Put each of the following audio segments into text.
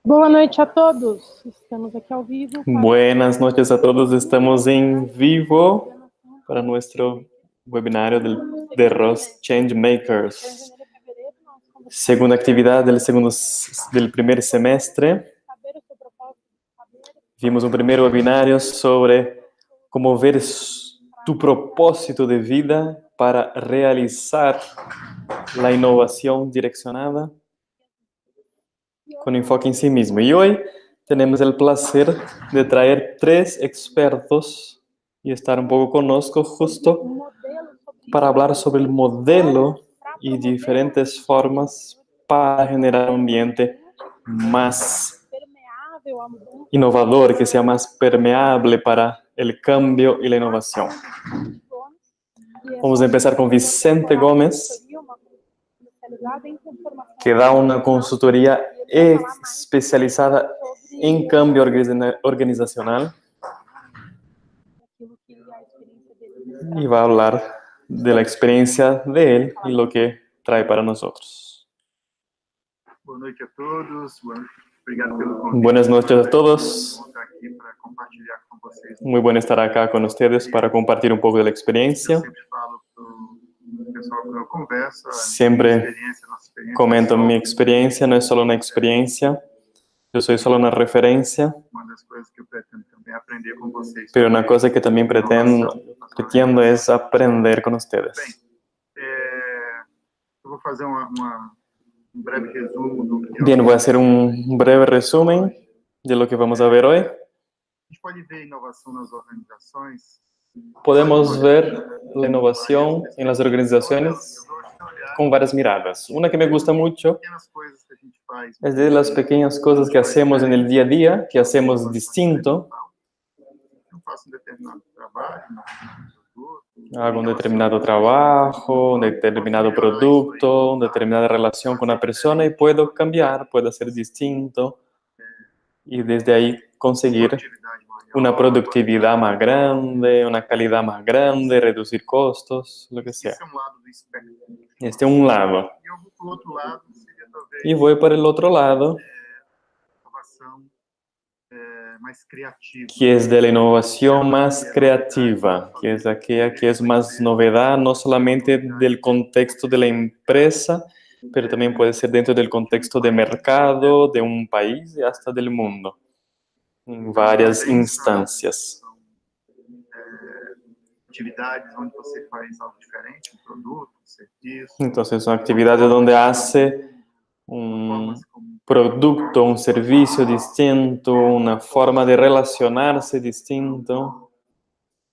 Boa noite a todos. Estamos aqui ao vivo. Buenas noches a todos. Estamos en vivo para nuestro webinario de ROS Changemakers. Segunda actividad del primer semestre. Vimos un primer webinario sobre cómo ver tu propósito de vida para realizar la innovación direccionada con enfoque en sí mismo. Y hoy tenemos el placer de traer 3 expertos y estar un poco conosco justo para hablar sobre el modelo y diferentes formas para generar un ambiente más innovador, que sea más permeable para el cambio y la innovación. Vamos a empezar con Vicente Gómez, que da una consultoría especializada en cambio organizacional y va a hablar de la experiencia de él y lo que trae para nosotros. Boa noite a todos. Obrigado pelo convite. Buenas noches a todos. Estar aqui para compartilhar com vocês. Muy bueno estar acá con ustedes para compartir un poco de la experiencia. Eu sempre falo pro pessoal que eu converso, Siempre nossa experiência, comento mi experiencia, no es solo una experiencia, yo soy solo una referencia, Uma das coisas que eu pretendo também é aprender com vocês. pero una cosa que también pretendo es aprender con ustedes. Eu vou fazer um breve resumo do que Bien, voy a hacer un breve resumen de lo que vamos a ver hoy. A gente pode ver inovação nas organizações. Podemos ver la innovación en las organizaciones con varias miradas. Una que me gusta mucho Pequenas coisas que a gente faz. es de las pequeñas cosas que hacemos en el día a día, que hacemos distinto. Eu faço determinado trabalho, Hago un determinado trabajo, un determinado producto, una determinada relación con una persona y puedo cambiar, puedo ser distinto y desde ahí conseguir atividade maior. una productividad más grande, una calidad más grande, reducir costos, lo que sea. Esse é lado do espectro. Este es un lado. E eu vou para o outro lado, seria talvez Y voy por el otro lado, inovação mais criativa. que es de la innovación más creativa, que es aquella que es más novedad, no solamente del contexto de la empresa, pero también puede ser dentro del contexto de mercado, de un país y hasta del mundo, en varias instancias. Atividades onde você faz algo diferente, um produto, um serviço, Entonces son actividades donde hace un producto, un servicio distinto, una forma de relacionarse distinto,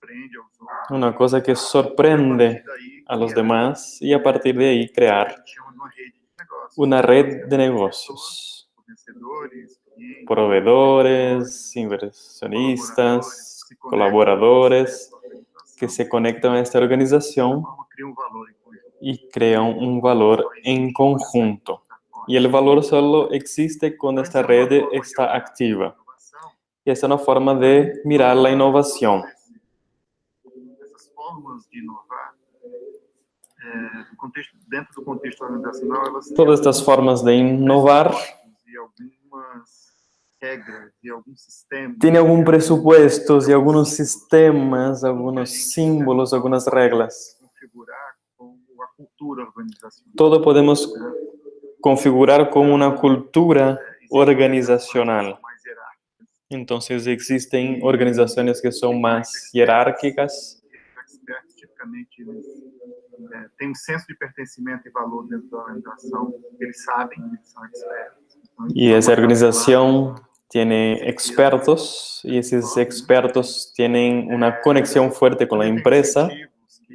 prende aos outros. una cosa que sorprende a los demás y a partir de ahí crear Chama uma rede de negócios. una red de negocios, Fornecedores, clientes, proveedores, inversionistas, colaboradores que se conectan a esta organización cria valor em conjunto. y crean un valor en conjunto. Y el valor solo existe cuando esta red está activa. Y esta es una forma de mirar la innovación. Essas formas de inovar, dentro do contexto organizacional, elas têm Todas estas formas de innovar e algumas regras e alguns sistemas. tienen algún presupuesto y algunos sistemas, algunos símbolos, algunas reglas. Configurar com a cultura organizacional. Todo podemos configurar como una cultura organizacional. Mais hierárquicas. Entonces existen organizaciones que son más jerárquicas. Expertos, tipicamente, eles têm senso de pertencimento e valor dentro da organização. Eles sabem, eles são expertos. Então, Y esa organización tiene expertos y esos expertos tienen una conexión fuerte con la empresa incentivos que,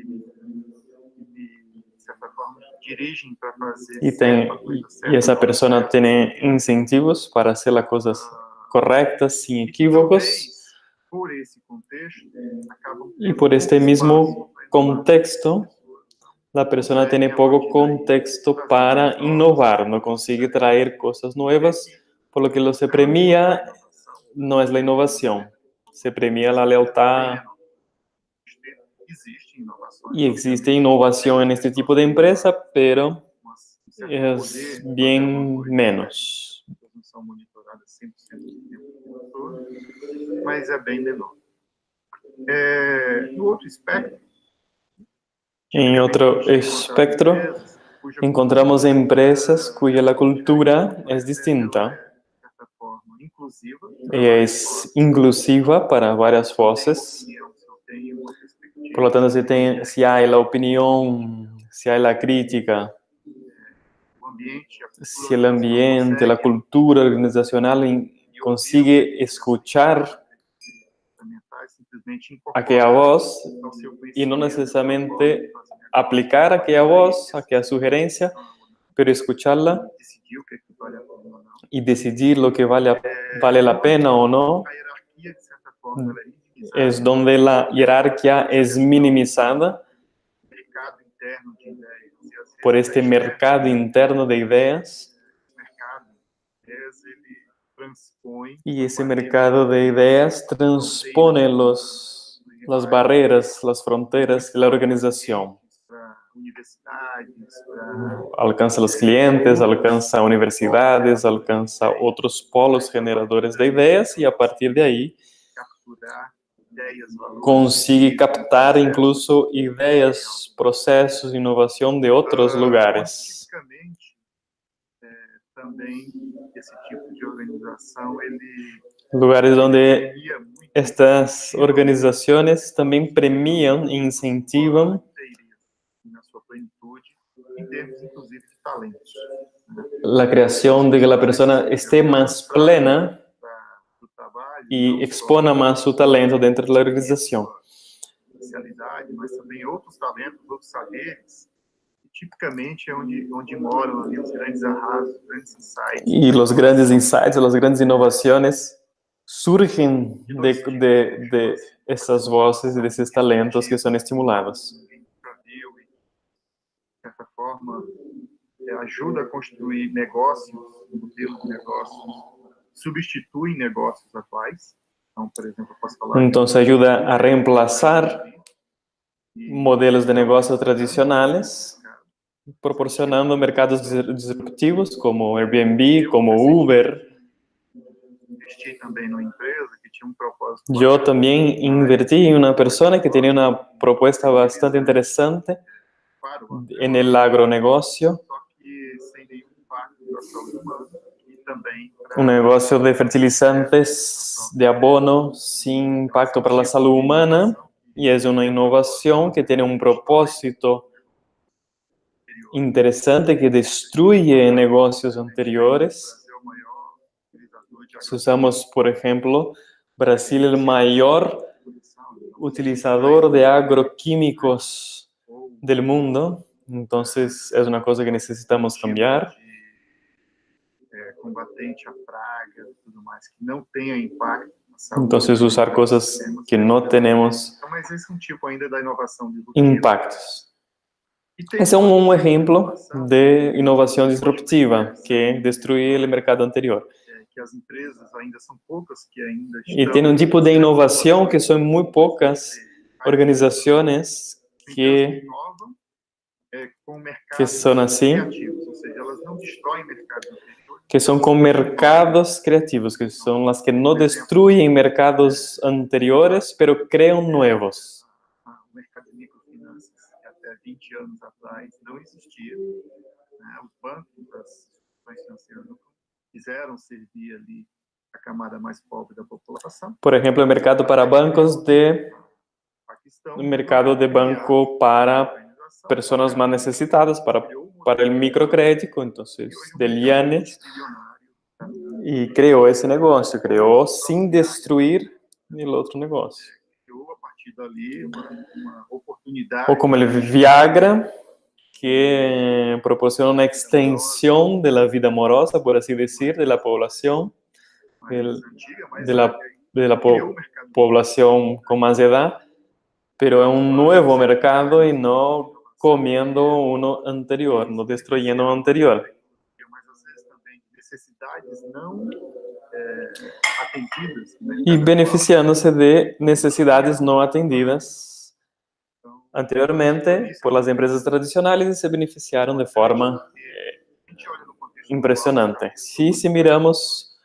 de certa forma, dirigem para fazer y, certa coisa certa. y esa persona tiene incentivos para hacer las cosas correctas, sin equívocos. Talvez, por esse contexto, acabam Y por este mismo contexto, la persona tiene poco contexto para innovar, no consigue traer cosas nuevas, por lo que lo se premia no es la innovación, se premia la lealtad. Existe inovações. Y existe innovación en este tipo de empresa, pero es bien menos. Não são monitoradas aplicada 100% do tempo todo, mas é bem menor. No outro espectro, En otro espectro, encontramos empresas cuya la cultura es distinta. de certa forma, inclusiva. Ella es inclusiva para varias voces. Tem uma perspectiva, Por lo tanto, si hay la opinión, si hay la crítica, o ambiente, a si el ambiente, la cultura organizacional consigue escuchar simplesmente aquella voz ao seu y no conhecimento, necesariamente aplicar aquella voz, aquella sugerencia, pero escucharla decidir o que vale a pena ou não. y decidir lo que vale la pena o no, A hierarquia, de certa forma, ela é minimizada. es donde la jerarquía es minimizada O mercado interno de ideias. E às vezes por este mercado interno de ideas, esse mercado de ideias, ele transpõe y ese mercado de ideas transpone las barreras, las fronteras de la organización. para universidades, para Alcanza los clientes, alcanza universidades, alcanza otros polos generadores de ideas y a partir de ahí capturar ideias, valores, consigue captar incluso ideas, procesos, innovación de otros lugares. Tipicamente, também esse tipo de organização, ele Lugares donde premia muito estas organizaciones también premian e incentivan na sua plenitude, em termos, inclusive, de talentos. la creación de que la persona esté más plena Do trabalho, y expona más su talento dentro de la organización. especialidade, mas também outros talentos, outros saberes, que tipicamente é onde moram ali os grandes arrasos, os grandes insights. Y los grandes insights, las grandes innovaciones surgen de esas voces y de esos talentos que son estimulados. De certa forma, ajuda a construir negócios, modelos de negócios, substitui negócios atuais. Então, por exemplo, eu posso falar... Entonces ayuda a reemplazar modelos de negocio tradicionales, proporcionando mercados disruptivos como Airbnb, como Uber. Investi também numa empresa que tinha propósito. Yo también invertí en una persona que tenía una propuesta bastante interesante en el agronegocio, Só que sem nenhum impacto para a saúde humana e também un negocio de fertilizantes, de abono, sin impacto para la salud humana, y es una innovación que tiene un propósito interesante que destruye negocios anteriores. Si usamos, por ejemplo, Brasil, el mayor utilizador de agroquímicos del mundo, entonces es una cosa que necesitamos cambiar. Combatente a praga e tudo mais, que não tenha impacto na saúde. Entonces usar cosas que no tenemos Então, mas esse é um tipo ainda da inovação disruptiva. impactos. E tem Ese es un ejemplo de innovación disruptiva que destruye el mercado anterior. que as empresas ainda são poucas que ainda Y estão... tiene un tipo de innovación que son muy pocas organizaciones que inovam com mercados que son así, criativos, ou seja, elas não destroem mercados anteriores. que son con mercados creativos, que son las que no destruyen mercados anteriores, pero crean nuevos. O mercado de microfinanças, que até 20 anos atrás não existia. Os bancos, as instituições financeiras não quiseram servir ali a camada mais pobre da população. Por ejemplo, el mercado para bancos Paquistão, el mercado de banco para personas más necesitadas, para el microcrédito, entonces, del Yanes, y creó ese negocio, creó sin destruir el otro negocio. Criou a partir dali uma oportunidade. O como el Viagra, que proporciona una extensión de la vida amorosa, por así decir, de la población, de la población con más edad, pero es un nuevo mercado y no comiendo uno anterior, no destruyendo uno anterior. Mas às vezes também necessidades não atendidas. Y beneficiándose de necesidades no atendidas anteriormente por las empresas tradicionales y se beneficiaron de forma impresionante. Si miramos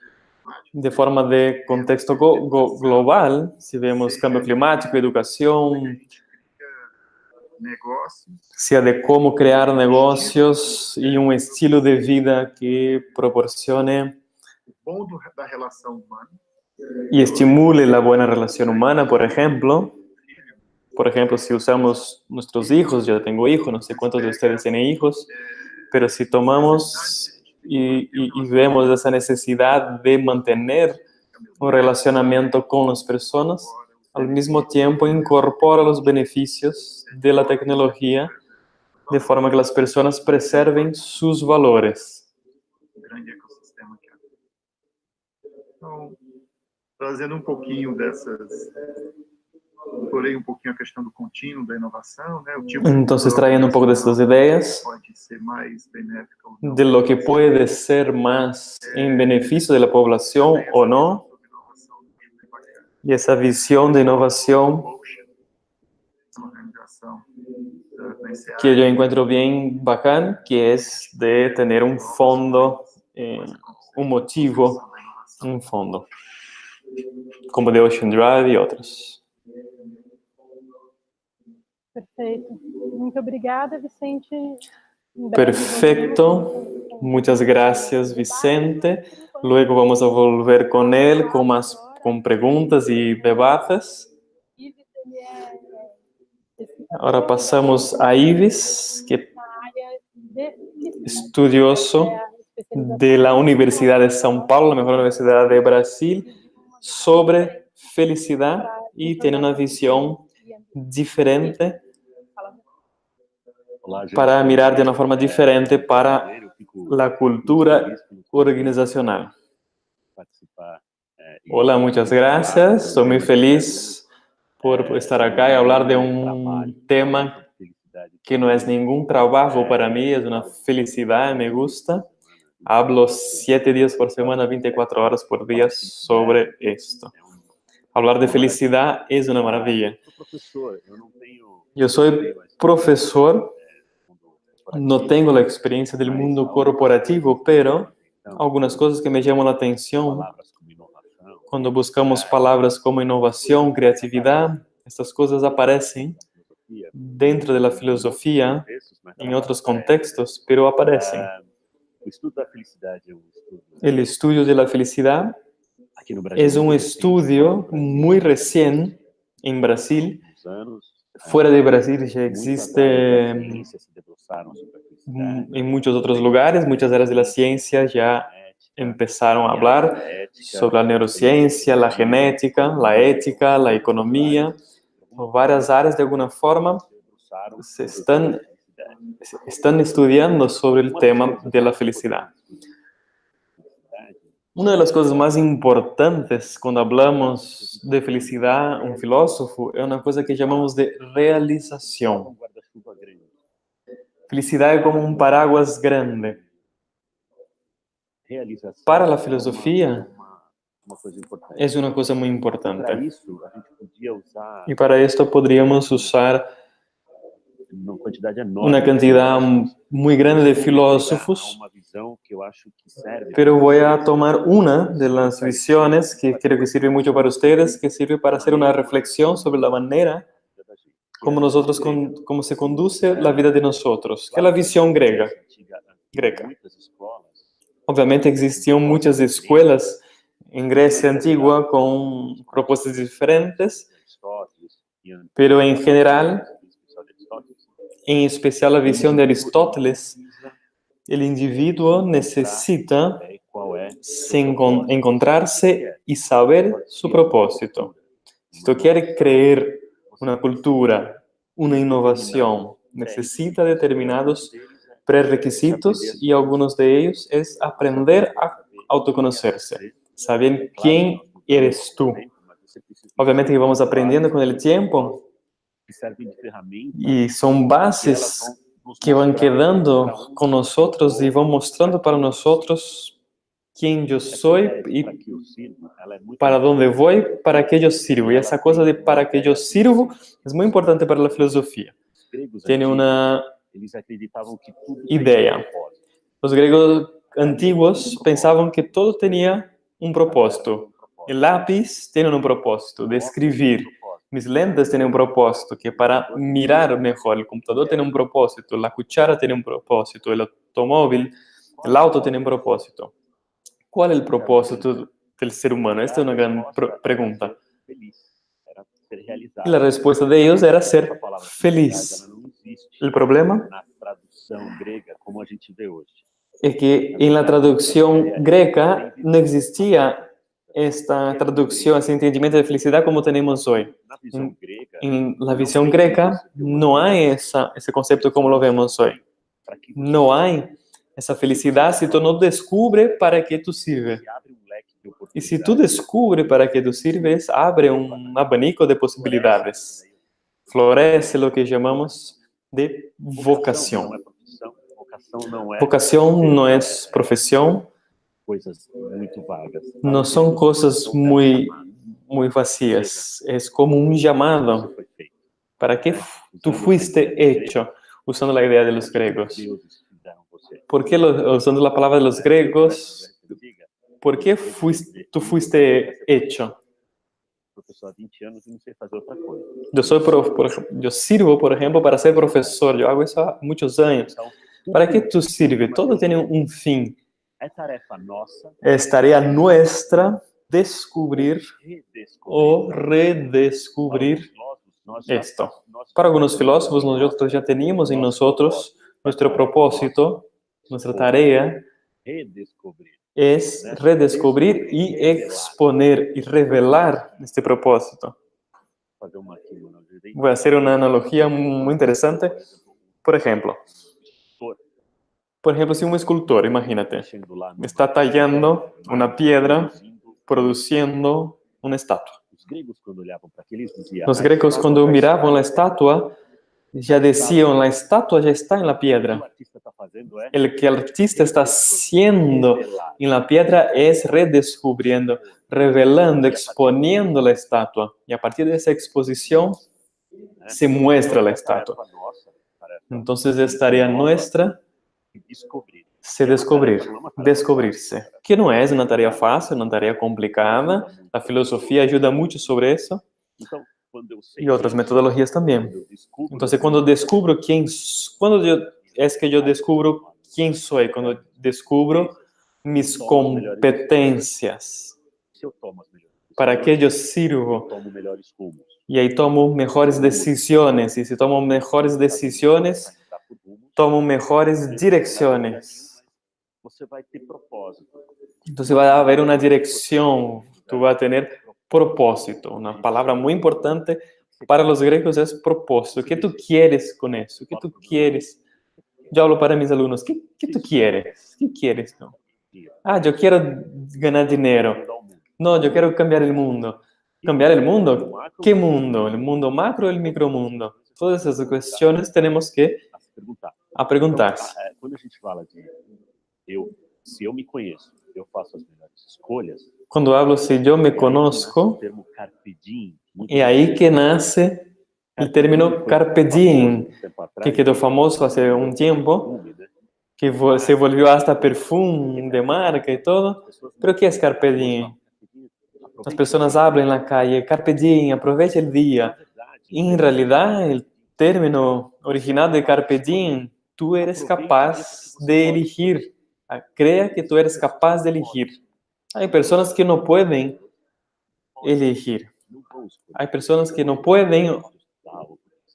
de forma de contexto global, si vemos cambio climático, educación, negócios, sea de cómo crear negocios y un estilo de vida que proporcione bom da relação humana, y estimule la buena relación humana, por ejemplo. Por ejemplo, si usamos nuestros hijos, yo tengo hijos, no sé cuántos de ustedes tienen hijos, pero si tomamos y vemos esa necesidad de mantener un relacionamiento con las personas, al mismo tiempo incorpora los beneficios de la tecnología de forma que las personas preserven sus valores. grande ecossistema que há. Então, trazendo pouquinho dessas... Explorei pouquinho a questão do contínuo, da inovação, né? O tipo Entonces, trayendo un poco de estas ideas, pode ser mais benéfica ou não. de lo que puede ser más en beneficio de la población o no, y esa visión de innovación que yo encuentro bien bacán, que es de tener un fondo, un motivo, un fondo, como de Ocean Drive y otros. Perfeito. Muito obrigada, Vicente. Perfecto. Muchas gracias, Vicente. Luego vamos a volver con él con preguntas y debates. Ahora pasamos a Ives, que es estudioso de la Universidad de São Paulo, la mejor universidad de Brasil, sobre felicidad y tiene una visión diferente para mirar de una forma diferente para la cultura organizacional. Hola, muchas gracias. Estoy muy feliz por estar acá y hablar de un tema que no es ningún trabajo para mí, es una felicidad, me gusta. Hablo 7 días por semana, 24 horas por día sobre esto. Hablar de felicidad es una maravilla. Yo soy profesor, no tengo la experiencia del mundo corporativo, pero algunas cosas que me llaman la atención cuando buscamos palabras como innovación, creatividad, estas cosas aparecen dentro de la filosofía, en otros contextos, pero aparecen. El estudio de la felicidad es un estudio muy recién en Brasil. Fuera de Brasil ya existe en muchos otros lugares, muchas áreas de la ciencia ya empezaron a hablar sobre la neurociencia, la genética, la ética, la economía. Varias áreas de alguna forma se están estudiando sobre el tema de la felicidad. Una de las cosas más importantes cuando hablamos de felicidad, un filósofo, es una cosa que llamamos de realización. Felicidad es como un paraguas grande. Para la filosofía es una cosa muy importante. Y para esto podríamos usar una cantidad muy grande de filósofos, pero voy a tomar una de las visiones que creo que sirve mucho para ustedes, que sirve para hacer una reflexión sobre la manera como se conduce la vida de nosotros, que es la visión griega. Obviamente existían muchas escuelas en Grecia antigua con propuestas diferentes, pero en general, en especial la visión de Aristóteles, el individuo necesita encontrarse y saber su propósito. Si tú quieres crear una cultura, una innovación, necesita determinados prerequisitos y algunos de ellos es aprender a autoconocerse, saber quién eres tú. Obviamente que vamos aprendiendo con el tiempo y son bases que van quedando con nosotros y van mostrando para nosotros quién yo soy y para dónde voy, para qué yo sirvo. Y esa cosa de para qué yo sirvo es muy importante para la filosofía. Tiene una idea. Los griegos antiguos pensaban que todo tenía un propósito. El lápiz tiene un propósito de escribir. Mis lentes tienen un propósito, que para mirar mejor. El computador tiene un propósito, la cuchara tiene un propósito, el automóvil, el auto tiene un propósito. ¿Cuál es el propósito del ser humano? Esta es una gran pregunta. Y la respuesta de ellos era ser feliz. El problema es que en la traducción greca no existía esta traducción, ese entendimiento de felicidad como tenemos hoy. En la visión greca no hay ese concepto como lo vemos hoy. No hay esa felicidad si tú no descubres para qué tú sirves. Y si tú descubres para qué tú sirves, abre un abanico de posibilidades. Florece lo que llamamos de vocación. Vocación no es profesión, no son cosas muy vacías, es como un llamado. ¿Para qué tú fuiste hecho? Usando la idea de los griegos. ¿Por qué usando la palabra de los griegos? ¿Por qué tú fuiste hecho? Yo sirvo, por ejemplo, para ser profesor. Yo hago eso há muchos años. ¿Para qué tú sirves? Todo tiene un fin. Es tarea nuestra descubrir o redescubrir esto. Para algunos filósofos, nosotros ya teníamos en nosotros nuestro propósito, nuestra tarea es redescubrir y exponer y revelar este propósito. Voy a hacer una analogía muy interesante. Por ejemplo, si un escultor, imagínate, está tallando una piedra, produciendo una estatua. Los griegos, cuando miraban la estatua, ya decían, la estatua ya está en la piedra. El que el artista está haciendo en la piedra es redescubriendo, revelando, exponiendo la estatua. Y a partir de esa exposición se muestra la estatua. Entonces es tarea nuestra se descubrirse. Que no es una tarea fácil, una tarea complicada. La filosofía ayuda mucho sobre eso. Y otras metodologías también. Entonces, cuando descubro yo descubro quién soy, cuando descubro mis competencias, para qué yo sirvo, y ahí tomo mejores decisiones, y si tomo mejores decisiones, tomo mejores direcciones. Entonces va a haber una dirección, tú vas a tener propósito. Una palabra muy importante para los griegos es propósito. ¿Qué tú quieres con eso? ¿Qué tú quieres? Yo hablo para mis alumnos, ¿qué tú quieres? ¿Qué quieres tú? Yo quiero ganar dinero. No, yo quiero cambiar el mundo. ¿Cambiar el mundo? ¿Qué mundo? ¿El mundo macro o el micromundo? Todas esas cuestiones tenemos que preguntar. Quando a gente fala de se eu me conheço, eu faço as melhores escolhas. Cuando hablo si yo me conozco, y ahí que nace el término carpe diem, que quedó famoso hace un tiempo, que se volvió hasta perfume de marca y todo. Pero ¿qué es carpe diem? Las personas hablan en la calle, carpe diem, aprovecha el día. Y en realidad el término original de carpe diem, tú eres capaz de elegir. Crea que tú eres capaz de elegir. Hay personas que no pueden elegir. Hay personas que no pueden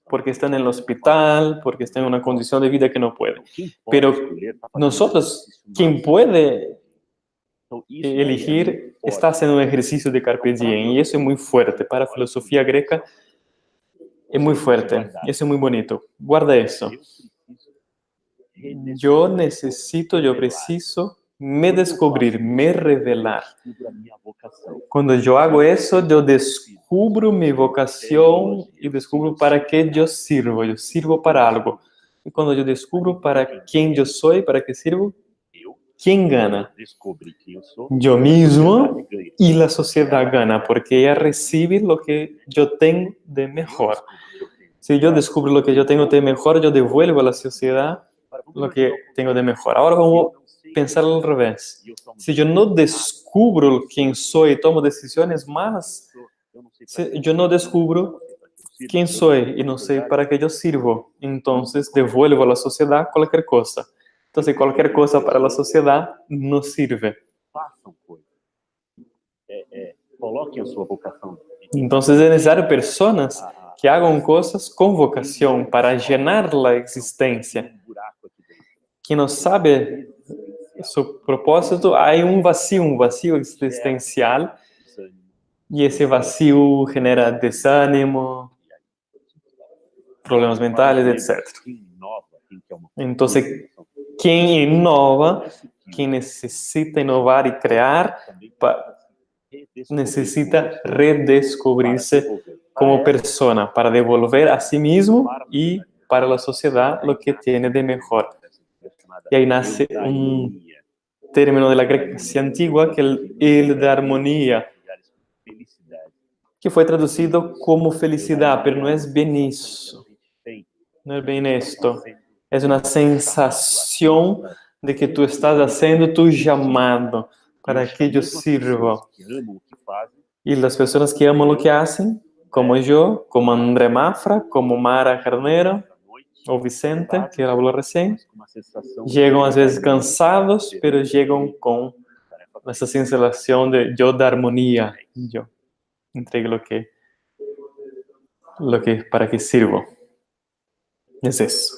porque están en el hospital, porque están en una condición de vida que no pueden. Pero nosotros, quien puede elegir, está haciendo un ejercicio de carpe diem. Y eso es muy fuerte. Para la filosofía greca es muy fuerte. Eso es muy bonito. Guarda eso. Yo preciso me descubrir, me revelar. Cuando yo hago eso, yo descubro mi vocación y descubro para qué yo sirvo. Yo sirvo para algo. Y cuando yo descubro para quién yo soy, para qué sirvo, ¿quién gana? Yo mismo y la sociedad gana, porque ella recibe lo que yo tengo de mejor. Si yo descubro lo que yo tengo de mejor, yo devuelvo a la sociedad lo que tengo de mejor. Ahora vamos a pensar al revés. E eu tomo Si yo no descubro quién soy y tomo decisiones malas, eu não sei si yo no descubro quién soy y no sé para qué yo sirvo, entonces devuelvo a la sociedad cualquier cosa. Entonces cualquier cosa para la sociedad no sirve. Façam coisas. Coloquem a sua vocação. Entonces es necesario personas que hagan cosas con vocación para llenar la existencia. Um buraco aqui dentro. Quien no sabe su propósito, hay un vacío existencial, Desânimo. y ese vacío genera desánimo, problemas mentales, etc. Quem inova, quem quer uma Entonces, coisa, quien innova, quien necesita innovar y crear, também redescobrir necesita para redescubrirse devolver. como persona para devolver a sí mismo y para la sociedad lo que tiene de mejor. Y ahí nace un término de la Grecia antigua que es el de armonía, que fue traducido como felicidad, pero no es bien eso, no es bien esto. Es una sensación de que tú estás haciendo tu llamado para que yo sirva. Y las personas que aman lo que hacen, como yo, como André Mafra, como Mara Carneiro o Vicente, que habló recién, llegan a veces cansados, pero llegan con esa sensación de yo de armonía. Yo entrego lo que para que sirvo. Es eso.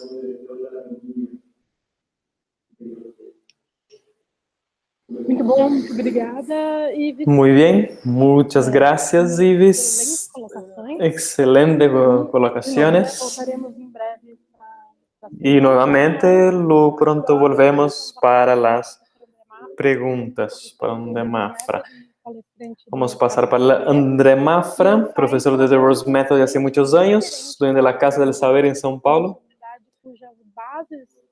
Muito bom, muito obrigada, Ives. Muy bien, muchas gracias, Ives. Excelentes colocações. Excelentes Nós colocaciones. voltaremos em breve para Y nuevamente, pronto volvemos para las preguntas para André Mafra. Vamos a pasar para André Mafra, profesor de The Rose Method de hace muchos años, dueño de la Casa del Saber en São Paulo,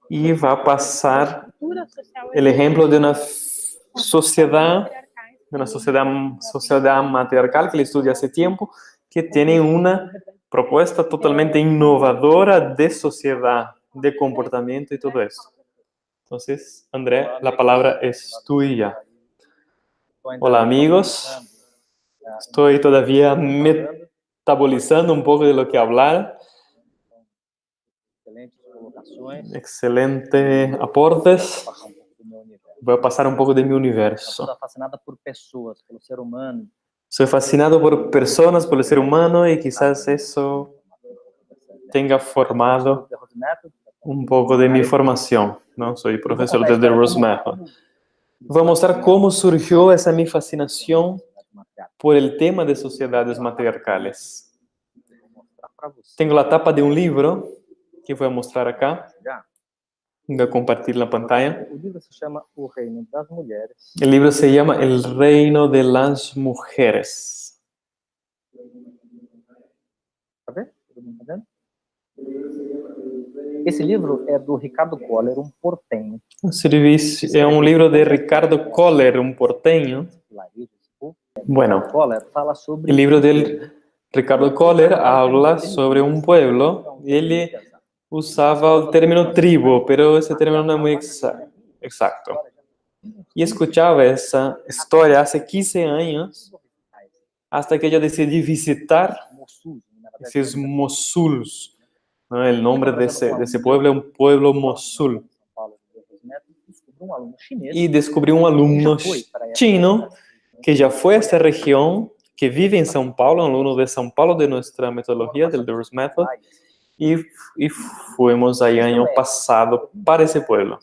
y va a pasar el ejemplo de una sociedad matriarcal que él estudia hace tiempo, que tiene una propuesta totalmente innovadora de sociedad, de comportamiento y todo eso. Entonces, André, la palabra es tuya. Hola amigos, estoy todavía metabolizando un poco de lo que hablar. Excelente aportes. Voy a pasar un poco de mi universo. Estou fascinada por pessoas, pelo ser humano. Soy fascinado por personas, por el ser humano, y quizás eso tenga formado un poco de mi formación, ¿no? Soy profesor de The Rose Method. Voy a mostrar cómo surgió esa mi fascinación por el tema de sociedades matriarcales. Tengo la tapa de un libro que voy a mostrar acá. Voy a compartir la pantalla. O livro se chama O Reino das Mulheres. El libro se llama El Reino de las Mujeres. Tá vendo? Todo mundo tá vendo? Esse livro é do Ricardo Koller, um portenho. É um livro de Ricardo Koller, um porteño. Bueno, Koller fala sobre el libro del Ricardo Koller habla sobre un pueblo. Ele usaba el término tribu, pero ese término no es muy exacto. Y escuchaba esa historia hace 15 años, hasta que yo decidí visitar esos Mosuls. ¿No? El nombre de ese pueblo es un pueblo Mosul. Y descubrí un alumno chino que ya fue a esta región, que vive en São Paulo, un alumno de São Paulo de nuestra metodología, del The Rose Method, y fuimos ahí año pasado para ese pueblo.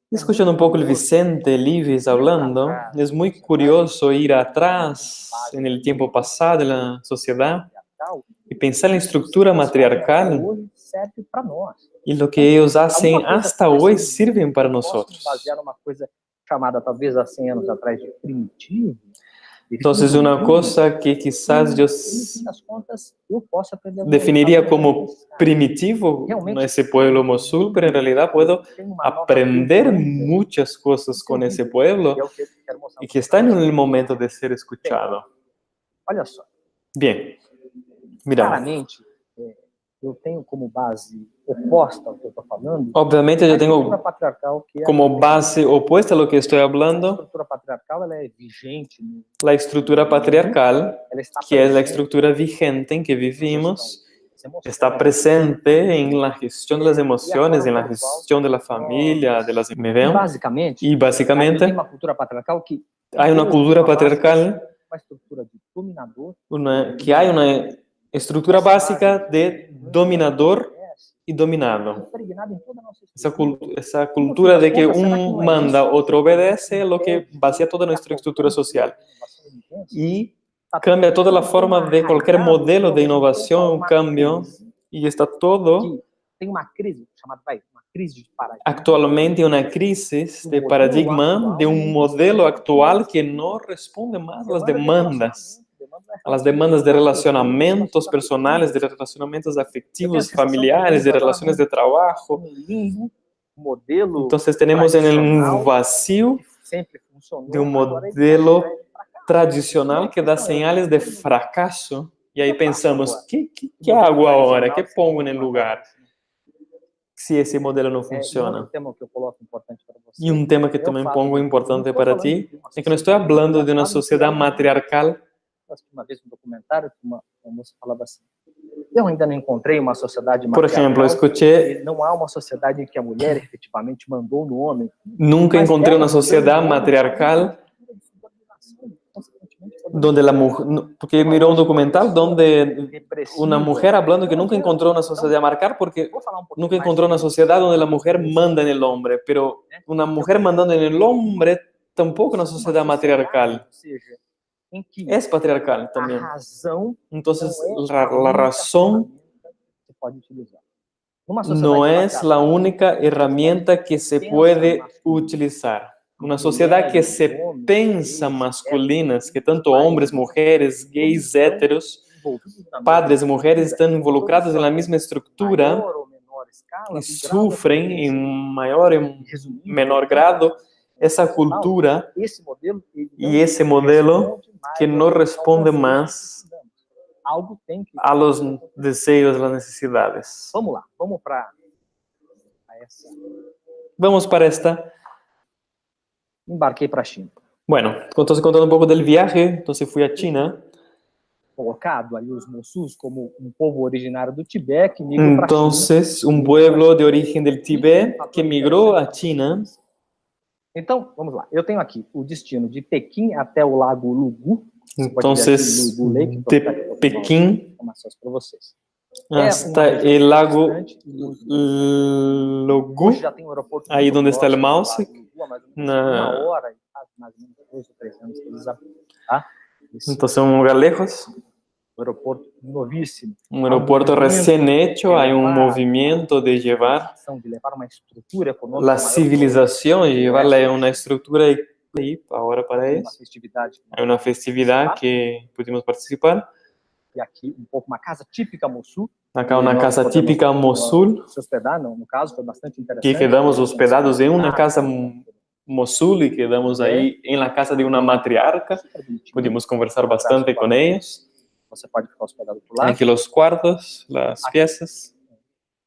Escuchando un poco el Vicente Lives hablando, es muy curioso ir atrás en el tiempo pasado de la sociedad y pensar en la estructura matriarcal y lo que ellos hacen hasta hoy sirven para nosotros. Uma coisa chamada talvez há 100 anos atrás de primitivo. Entonces, una cosa que quizás yo definiría como primitivo en ese pueblo Mosul, pero en realidad puedo aprender muchas cosas con ese pueblo y que está en el momento de ser escuchado. Olha só. Bien, mira, Claramente, eu tenho como base oposta ao que eu estou falando, Obviamente a yo estrutura tengo patriarcal, que é como base opuesta a lo que estoy a hablando estrutura patriarcal, ela é vigente, la estructura patriarcal, ela está que es la presente estructura vigente en que na gestão vivimos, das emoções, está presente en la gestión de las emociones, en la gestión de la familia, de las... ¿Me e veo? basicamente, Y eu tenho básicamente uma cultura patriarcal que hay una cultura uma base, patriarcal, uma estrutura de dominador, que hay una estructura básica de dominador y dominado. impregnada em toda a nossa Esa, estrutura. esa cultura de que un manda, otro obedece, es lo que Impede vacía toda nuestra estructura social inovação e mudança, y tá cambia toda la tudo forma de cualquier amarrado modelo de a innovación, uma cambio, crise y está todo que tem uma crise chamada uma crise de paradigma. actualmente una crisis de paradigma de un modelo actual que no responde más a las demandas. A las demandas de relacionamientos personales, de relacionamientos afectivos, familiares, de relaciones de trabajo. Modelo Entonces tenemos en un vacío que sempre funcionou, de un agora ele modelo tá indo pra cá. tradicional que da señales de fracaso. Y ahí pensamos, ¿qué hago ahora? ¿Qué pongo en el lugar si ese modelo no funciona? Outro tema que eu coloco importante para você. Y un tema que también pongo importante para ti es que no estoy hablando de una sociedad matriarcal. Eu assisti uma vez um documentário que uma moça falava assim: eu ainda não encontrei uma sociedade Por ejemplo, escuché, e não há uma sociedade em que a mulher efetivamente mandou no homem. nunca encontré una sociedad matriarcal donde la mujer, porque miró un documental donde una mujer hablando que nunca encontró una sociedad matriarcal porque Vou falar um pouquinho nunca mais encontró una sociedad donde la mujer manda en el hombre, pero una mujer mandando en el hombre tampoco una sociedad matriarcal. Ou seja, em que Es patriarcal a también. razão Entonces, não é la a razón única ferramenta que pode utilizar. Numa sociedade no es la patriarcal, única herramienta que se puede utilizar. Una sociedad que se pensa masculinas, que tanto hombres, mujeres, gays, héteros, padres y mujeres están involucrados en la misma estructura maior ou menor escala, y sufren en mayor o menor grado esa cultura esse modelo, ele y esse modelo que no responde más algo tem que a los deseos, las necesidades. Vamos lá, vamos para essa. Vamos para esta. Embarquei para a China. Bueno, entonces contando un poco del viaje, entonces fui a China. Colocado ali os Mosus como um povo originário do Tibete que migrou para a China. Entonces, un pueblo de origen del Tíbet que migró a China. Então, vamos lá. Eu tenho aqui o destino de Pequim até o Lago Lugu. Entonces, de Pekín Informações para vocês. hasta el lago Lugu, Hoje já tem um aeroporto ahí muito donde está el próximo do mouse, Lago Lugu, há mais ou menos uma hora e mais ou menos 2 ou 3 anos que eles abriram, tá? entonces un lugar lejos, Um aeroporto novíssimo. un aeropuerto recién hecho, hay un movimiento de llevar De levar uma estrutura econômica la maior, civilización y llevarla a una estructura ahí, ahora para uma eso. festividade. Hay una festividad que pudimos participar. E aqui um pouco uma casa típica Mosul. Acá una casa típica Mosul, Se hospedar, não, no caso foi bastante interessante. que quedamos hospedados en una casa Mosul y quedamos ahí en la casa de una matriarca. Pudimos conversar bastante con ellos. Você pode ficar hospedado por lá. Aquí los cuartos, las piezas.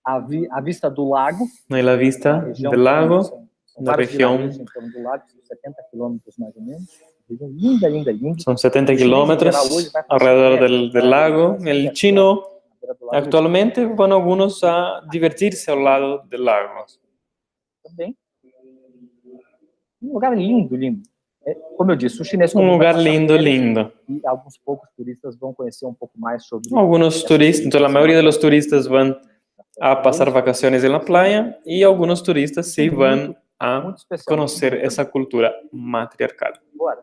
A vista do lago. Hay la vista del lago, la región. Em torno do lago, 70 quilômetros mais ou menos. Linda, linda, linda. Son 70 kilómetros alrededor del lago. El chino actualmente van algunos a divertirse al lado del lago. Também. Um lugar lindo, lindo. Como eu disse, o chinês... Un lugar lindo, lindo. E alguns poucos turistas vão conhecer um pouco mais sobre... Algunos turistas, entonces la mayoría de los turistas van a pasar vacaciones en la playa y algunos turistas sí van a conocer esa cultura matriarcal. Bora.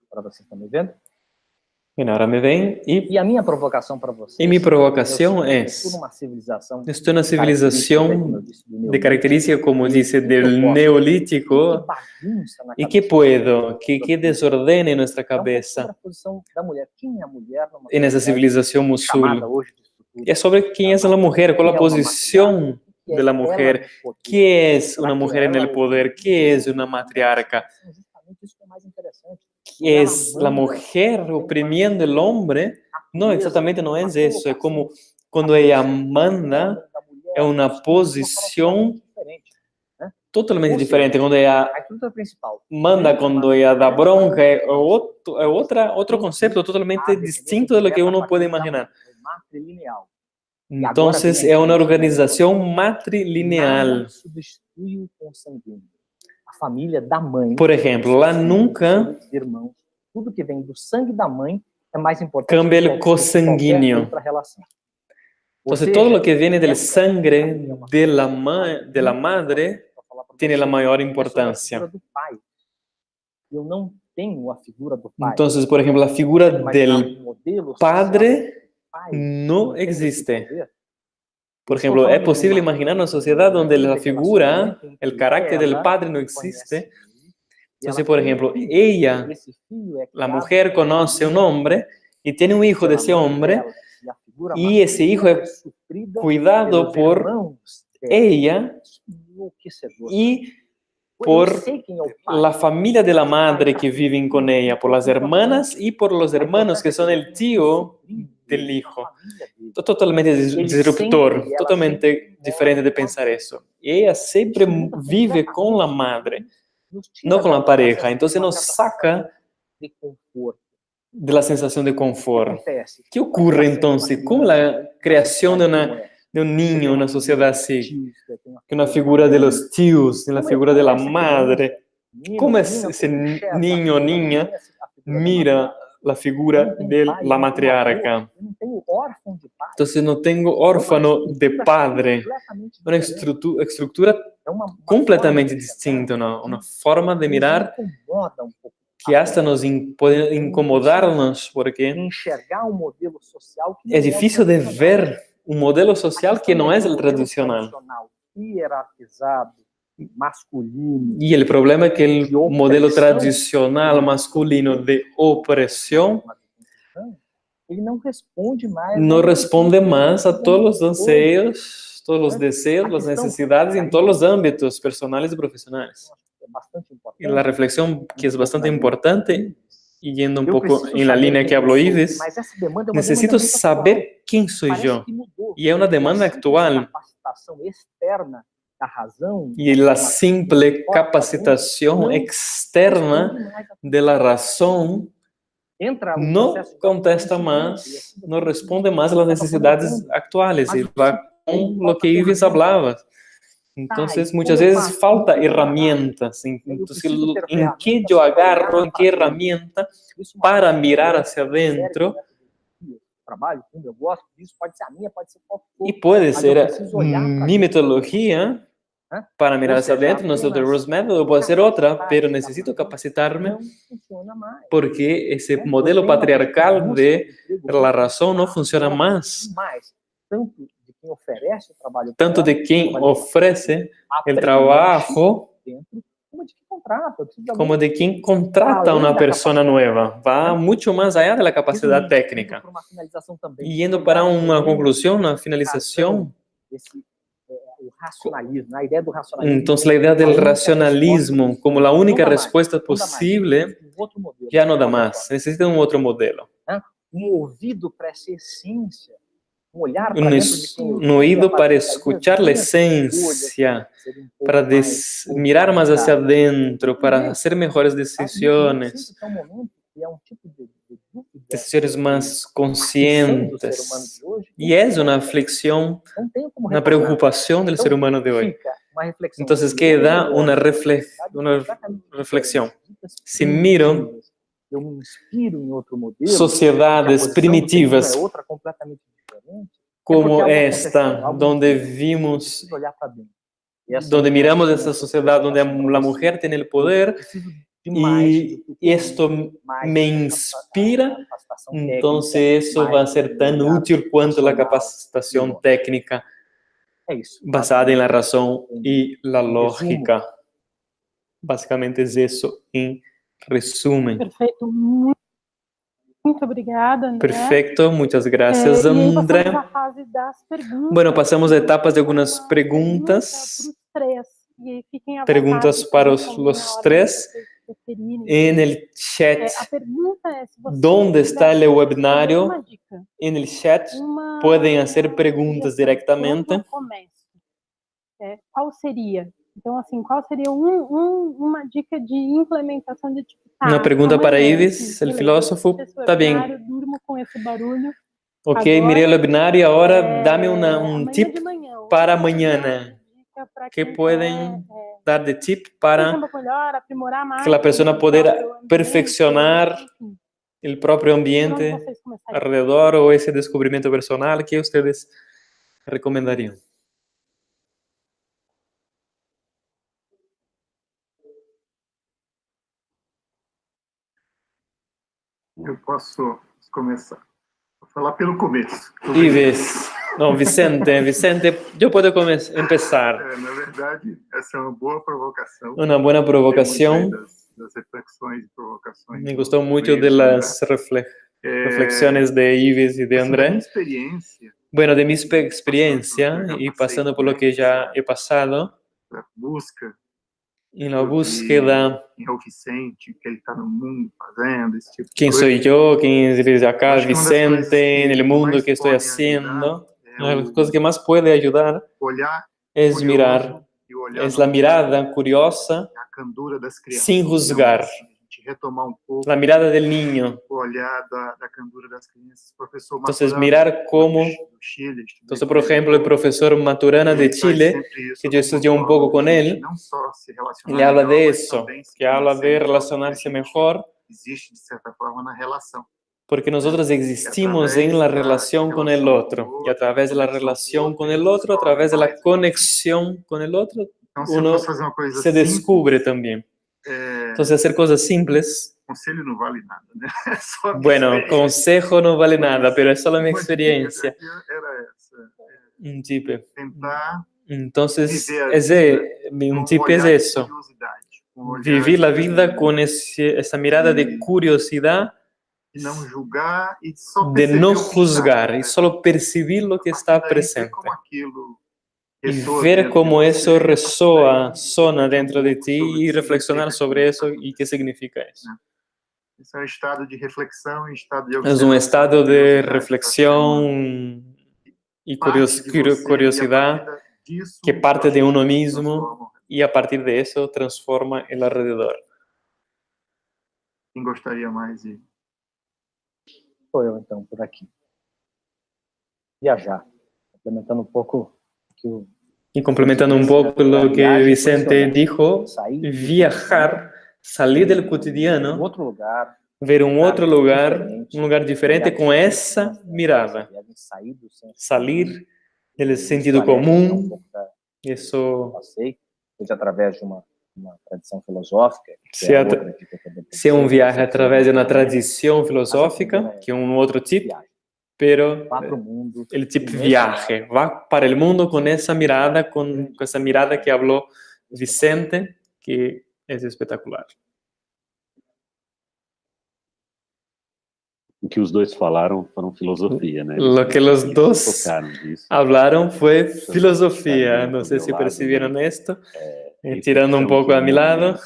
Para vocês estão me vendo? Bien, ahora me ven E a minha provocação para vocês... y mi provocación es, uma civilização... esto es una civilización de característica, como dice, del neolítico. ¿Y qué puedo? ¿Qué desordene en nuestra cabeza en esa civilización musul? Y es sobre quién es la mujer, cuál es la posición de la mujer, qué es una mujer en el poder, qué es una matriarca, es la mujer oprimiendo el hombre, no, exactamente no es eso. Es como cuando ella manda, é uma posição totalmente diferente. Quando ela A estrutura principal. manda, quando ela dá bronca, é outro conceito totalmente distinto do que uno pode imaginar. Matrilineal. Então, é uma organização matrilineal. Nada substitui o consanguíneo. A família da mãe. Por exemplo, lá nunca Os irmãos, tudo que vem do sangue da mãe é mais importante cambia que el cosanguíneo. qualquer outra relação. Entonces, todo lo que viene del sangre de la madre tiene la mayor importancia. Eu não tenho a figura do pai. Entonces, por ejemplo, la figura del modelo padre no existe. Por ejemplo, es posible imaginar una sociedad donde la figura, el carácter del padre no existe. Entonces, por ejemplo, ella, la mujer, conoce a un hombre y tiene un hijo de ese hombre, y ese hijo es cuidado por ella y por la familia de la madre que viven con ella, por las hermanas y por los hermanos que son el tío del hijo. Totalmente disruptor, totalmente diferente de pensar eso. Ella siempre vive con la madre, no con la pareja. Entonces nos saca de la sensación de confort. ¿Qué ocurre entonces? ¿Cómo la creación de un niño en una sociedad así? Que una figura de los tíos, una figura de la madre. ¿Cómo ese niño o niña mira la figura de la matriarca? Entonces no tengo órfano de padre. Una estructura completamente distinta, una forma de mirar que hasta nos puede incomodarnos, porque es difícil de ver un modelo social que no es el tradicional. Y el problema es que el modelo tradicional masculino de opresión no responde más a todos los anseos, todos los deseos, las necesidades en todos los ámbitos personales y profesionales. Y la reflexión que es bastante importante, y yendo un poco en la línea que habló Ives, necesito saber quién soy yo. Y es una demanda actual. Y la simple capacitación externa de la razón no contesta más, no responde más a las necesidades actuales. Y va con lo que Ives hablaba. Entonces, muchas veces falta herramientas. Entonces, ¿en qué yo agarro, en qué herramienta para mirar hacia adentro? Y puede ser mi metodología para mirar hacia adentro, no sé, The Rose Method, o puede ser otra, pero necesito capacitarme porque ese modelo patriarcal de la razón no funciona más. Tanto de quien ofrece el trabajo como de quien contrata a una persona nueva. Va mucho más allá de la capacidad técnica. Y yendo para una conclusión, una finalización, entonces la idea del racionalismo como la única respuesta posible ya no da más. Necesita un otro modelo. Un oído para escuchar la esencia, para mirar más hacia adentro, para hacer mejores decisiones, decisiones más conscientes. Y es una aflicción, una preocupación del ser humano de hoy. Entonces queda una reflexión. Si miro sociedades primitivas como esta, donde miramos esa sociedad donde la mujer tiene el poder y esto me inspira, entonces eso va a ser tan útil cuanto la capacitación técnica basada en la razón y la lógica. Básicamente es eso en resumen. Perfeito. Muito obrigada, André. Perfecto, muchas gracias, André. Bueno, pasamos a etapas de algunas preguntas. Preguntas para los tres. preferirem. en el chat A pergunta é se vocês donde está el tivessem webinário. uma dica, En el chat uma pueden hacer preguntas sugestão, por directamente. onde eu começo? Qual seria? Então, assim, qual seria uma dica de implementação de tipo, Una pregunta para amanhã, Ives, el beleza, filósofo. esse Está bien. webinário, durmo com esse barulho. Ok, Agora, miré el webinar y ahora dame un amanhã tip de manhã, para uma mañana. dica pra ¿Qué quem pueden quer, dar de tip conhecer para um pouco melhor, aprimorar mais que la persona o pueda próprio ambiente, perfeccionar enfim, el propio por onde ambiente vocês começariam? alrededor o ese descubrimiento personal que ustedes recomendarían? Eu posso começar. Vou falar pelo começo. Ives, no, Vicente, yo puedo empezar. Na verdade, essa é uma boa provocação. Una buena provocación. Das reflexões e provocações. Me gustó mucho de las reflexiones de Ives y de André. Bueno, de mi experiencia y pasando por lo que ya he pasado, en la búsqueda, quién soy yo, quién es acá, Vicente, en el mundo que estoy haciendo, una de las cosas que más puede ayudar es mirar, es la mirada curiosa sin juzgar, la mirada del niño. Entonces, mirar cómo, entonces, por ejemplo, el profesor Maturana de Chile, que yo estudié un poco con él, le habla de eso, que habla de relacionarse mejor, porque nosotros existimos en la relación con el otro, y a través de la relación con el otro, a través de la conexión con el otro, uno se descubre también. Entonces, hacer cosas simples. Conselho não vale nada, né? Bueno, consejo no vale nada, pero es solo mi experiencia. Un tip. Entonces, un tip es eso. Vivir la vida con esa mirada de curiosidad, de no juzgar y solo percibir lo que está presente. Y ver cómo eso suena dentro de ti y reflexionar sobre eso y qué significa eso. Es un estado de reflexión y curiosidad que parte de uno mismo y a partir de eso transforma el alrededor. ¿Quién gustaría más de? Sou eu, então, por aqui. Viajar. Complementando um pouco o que Y complementando un poco lo que Vicente dijo, viajar, salir del cotidiano, ver un otro lugar, un lugar diferente con esa mirada, salir del sentido común, eso através de uma tradição filosófica, sea un viaje a través de una tradición filosófica, que es un otro tip, pero el tip viaje, va para el mundo con esa mirada que habló Vicente, que es espectacular. O que os dois falaram foram filosofia, né? Lo que los dos hablaron fue filosofía. No sé si percibieron esto, tirando un poco a mi lado.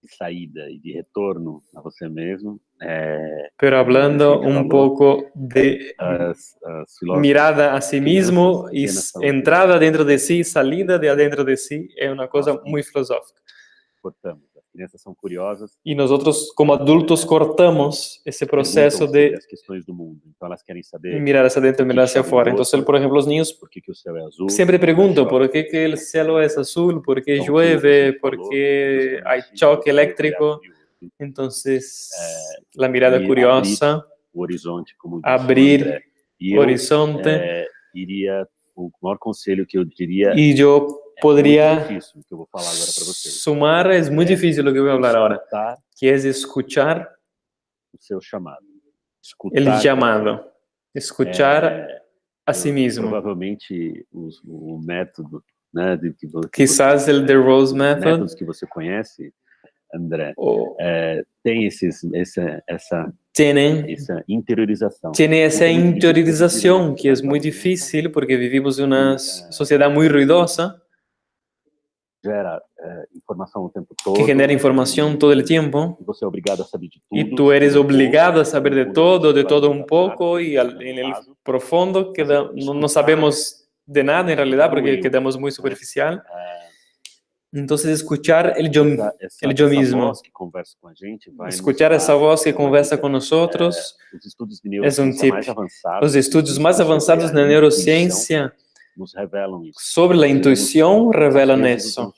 De saída e de retorno a você mesmo. Pero hablando un poco de mirada a sí mismo y entrada dentro de sí, salida de adentro de sí, es una cosa muy filosófica. Crianças são curiosas. Y nosotros como adultos cortamos ese proceso de mirar hacia adentro y mirar hacia afuera. Entonces, por ejemplo, los niños siempre preguntan por qué que el cielo es azul, por qué llueve, por qué hay choque eléctrico. Entonces, la mirada curiosa, abrir horizonte. Iria o maior conselho que eu diria. Y yo podría sumar, es muy difícil lo que voy a hablar ahora, que es escuchar el llamado, escuchar a sí mismo. Provavelmente o método, né, quizás el The Rose Method, métodos que você conhece, André, tem essa interiorização. Tiene esa interiorización que es muy difícil porque vivimos en una sociedad muy ruidosa. gera informação o tempo todo. que genera información todo el tiempo, E você é obrigado a saber de tudo. y tú eres obligado a saber de todo un um poco, y en el profundo no sabemos de nada en realidad porque quedamos muy superficial. Entonces escuchar el yo mismo, voz que conversa com a gente, vai escuchar nos esa dar voz que uma conversa dica. con nosotros, Os estudos de es un neurociência tip. mais avançados, Los estudios más avanzados de sobre a neurociencia intuição, nos revelam isso. sobre la intuición revelan Às vezes, eso,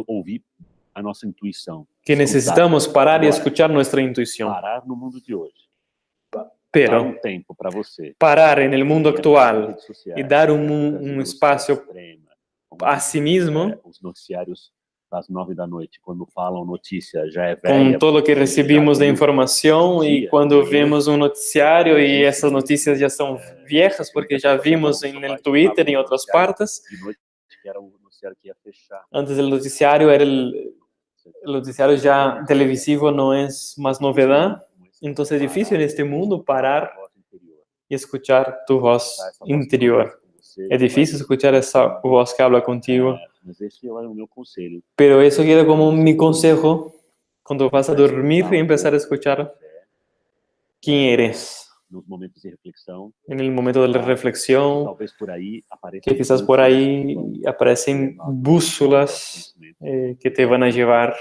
ouvir a nossa intuição. que escutar. necesitamos parar y Agora, escuchar nuestra intuición. parar no mundo de hoje. Dar Pero tempo para você. parar en el mundo Ir atrás das actual redes sociais, y dar das un velocidade espacio extrema, como a sí mismo, os noticiários das 9 da noite, quando falam notícia, já é con velha. todo lo que recibimos de información, y cuando vemos un noticiario y Isso, esas noticias ya son viejas porque ya vimos en el Twitter y en otras partes. De noite, que era o noticiário que ia fechar. Antes el noticiario era el noticiario ya televisivo, no es más novedad. Entonces es difícil en este mundo parar y escuchar tu voz interior. Es difícil escuchar esa voz que habla contigo. Mas esse é o meu conselho. Pero eso queda como mi consejo cuando vas a dormir y empezar a escuchar quién eres Nos momentos de reflexão, en el momento de la reflexión, talvez por aí apareça que quizás por ahí aparecen bússolas que te van a llevar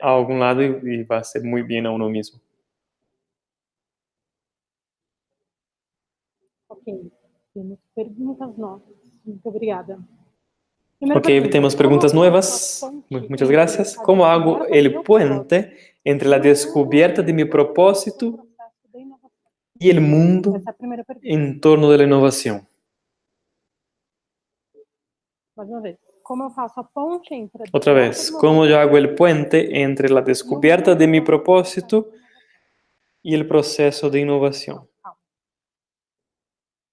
a algún lado y va a ser muy bien a uno mismo. Ok, temos perguntas novas. Muito obrigada. Primeira Ok, pergunta, tenemos como preguntas faço nuevas. a ponte Muchas entre gracias. a ¿Cómo hago descoberta do el meu puente entre la descubierta de mi propósito processo de inovação? y el mundo Essa é a primeira pergunta. en torno de la innovación? Mais uma vez. Como eu faço a ponte entre a Otra descoberta vez, do meu ¿cómo yo propósito hago el puente entre la descubierta de mi propósito y el proceso de innovación?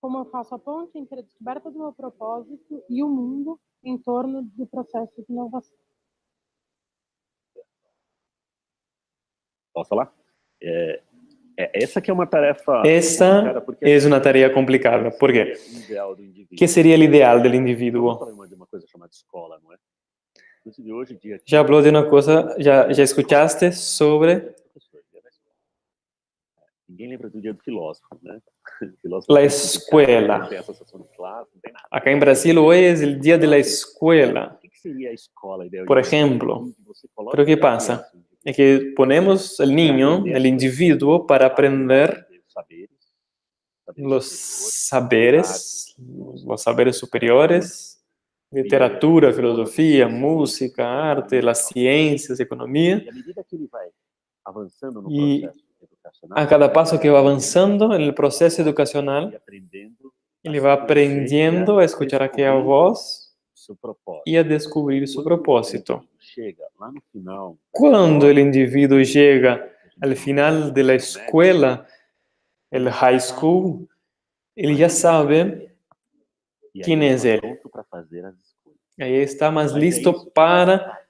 Como eu faço a ponte entre a descoberta do meu propósito e o mundo em torno do processo de inovação? Posso falar? Essa que é uma tarefa Esta complicada, porque es una tarea complicada. ¿Por qué? o ideal do indivíduo. ¿Qué sería el ideal del Vamos individuo? falar de uma coisa chamada escola, não é? Inclusive, hoje em dia... Ya habló de una cosa, ya escuchaste sobre Ninguém lembra do dia do filósofo, né? Filósofo la escuela. não tem associação de classe, não tem nada. Acá en Brasil hoy es el día de la escuela, O que seria a escola ideal? por ejemplo. Você coloca Pero ¿qué a pasa? criança, Es que ponemos al niño, el individuo, para aprender los saberes superiores, literatura, filosofía, música, arte, las ciencias, economía. E à medida que ele vai avançando no Y processo educacional, a cada paso que va avanzando en el proceso educacional, aprendendo él va aprendiendo a escuchar aquella voz seu propósito. y a descubrir su propósito. Chega lá no final, Cuando el individuo llega al final de la escuela, el high school, él ya sabe e aí quién ele es tá él. pronto para fazer as escolhas. Ahí está más Mas é listo isso. para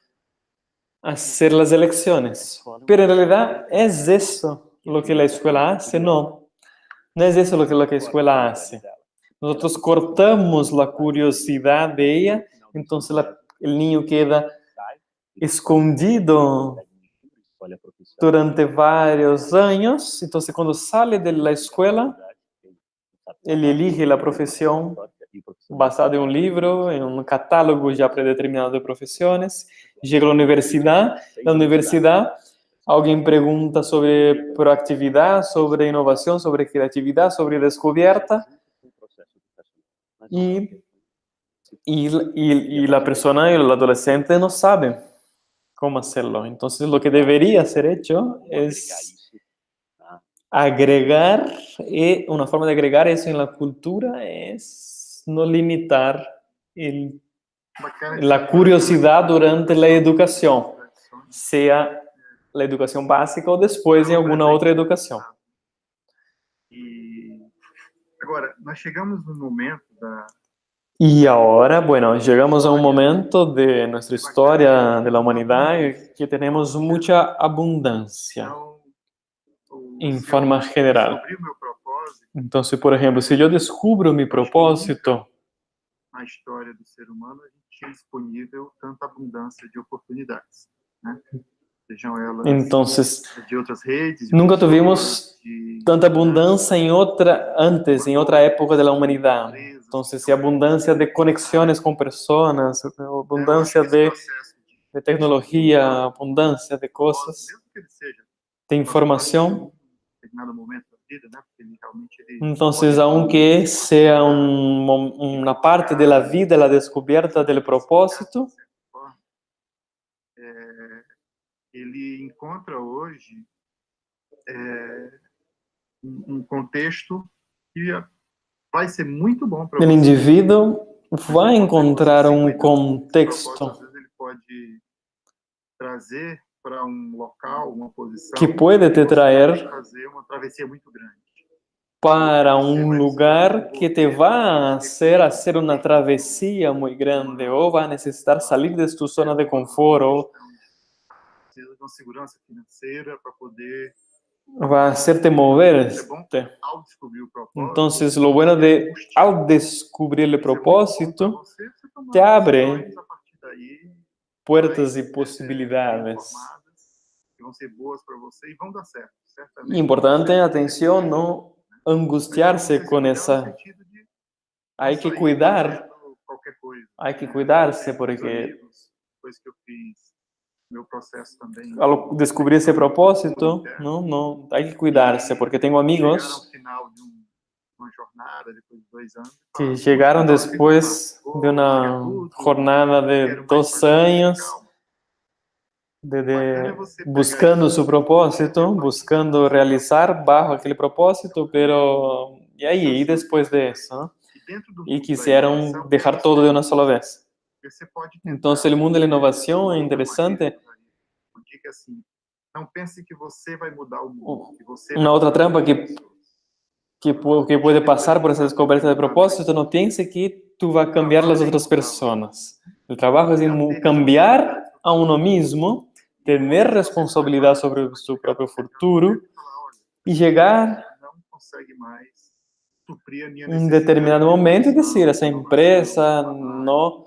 hacer las elecciones. Pero en realidad, ¿es eso lo que la escuela hace? No. No es eso lo que la escuela hace. Nosotros cortamos la curiosidad de ella, entonces el niño queda escondido Escolhe a profissão. durante varios años. Entonces, cuando sale de la escuela, él elige la profesión basada en un libro, en un catálogo ya predeterminado de profesiones. Llega a la universidad. La universidad, alguien pregunta sobre proactividad, sobre innovación, sobre creatividad, sobre descubierta. Y la persona, el adolescente, no sabe cómo hacerlo. Entonces, lo que debería ser hecho es agregar, una forma de agregar eso en la cultura es no limitar la curiosidad durante la educación, sea la educación básica o después en alguna otra educación. E agora, nós chegamos no momento da Y ahora, bueno, llegamos a un momento de nuestra historia de la humanidad que tenemos mucha abundancia en forma general. descobrir o meu propósito Entonces, por ejemplo, si yo descubro mi propósito na história do ser humano, a gente tinha disponível tanta abundância de oportunidades, né? Sejam elas Entonces, de outras redes, de nunca pessoas, tuvimos de tanta abundancia en otra época de la humanidad. Entonces, abundancia de conexiones con personas, abundancia de tecnología, abundancia de cosas, mesmo que ele seja de información. em determinado momento da vida, né? Porque ele realmente Entonces, aunque sea una parte de la vida, la descubierta del propósito, ele encontra hoje contexto que vai ser muito bom para el você. individuo va a encontrar un contexto Às vezes ele pode trazer para local, uma posição que puede te traer fazer uma travessia muito grande. para un lugar que te va a hacer una travesía muy grande, o va a necesitar salir de tu zona de confort, o Precisa de uma segurança financeira para poder va a hacerte moverte. ao descobrir o propósito. Entonces, lo bueno de al descubrir el propósito, te abre A partir daí, puertas y posibilidades. que vão ser boas para você e vão dar certo, certamente. Importante, atención, no angustiarse con esa. Hay que cuidar, Qualquer coisa. hay que cuidarse porque Depois que eu fiz meu processo também. al descubrir ese propósito, no, hay que cuidarse porque tengo amigos Chegaram ao final de uma jornada, depois de 2 anos. que llegaron después de una jornada de 2 años buscando su propósito, buscando realizar bajo aquel propósito, pero y ahí, y después de eso, ¿no? Y quisieron dejar todo de una sola vez. Entonces el mundo de la innovación es interesante. Não pense que você vai mudar o mundo. Una otra trampa que puede pasar por esa descubierta de propósito, no piense que tú vas a cambiar las otras personas. El trabajo es cambiar a uno mismo, tener responsabilidad sobre su propio futuro y llegar en un determinado momento y decir, esa empresa no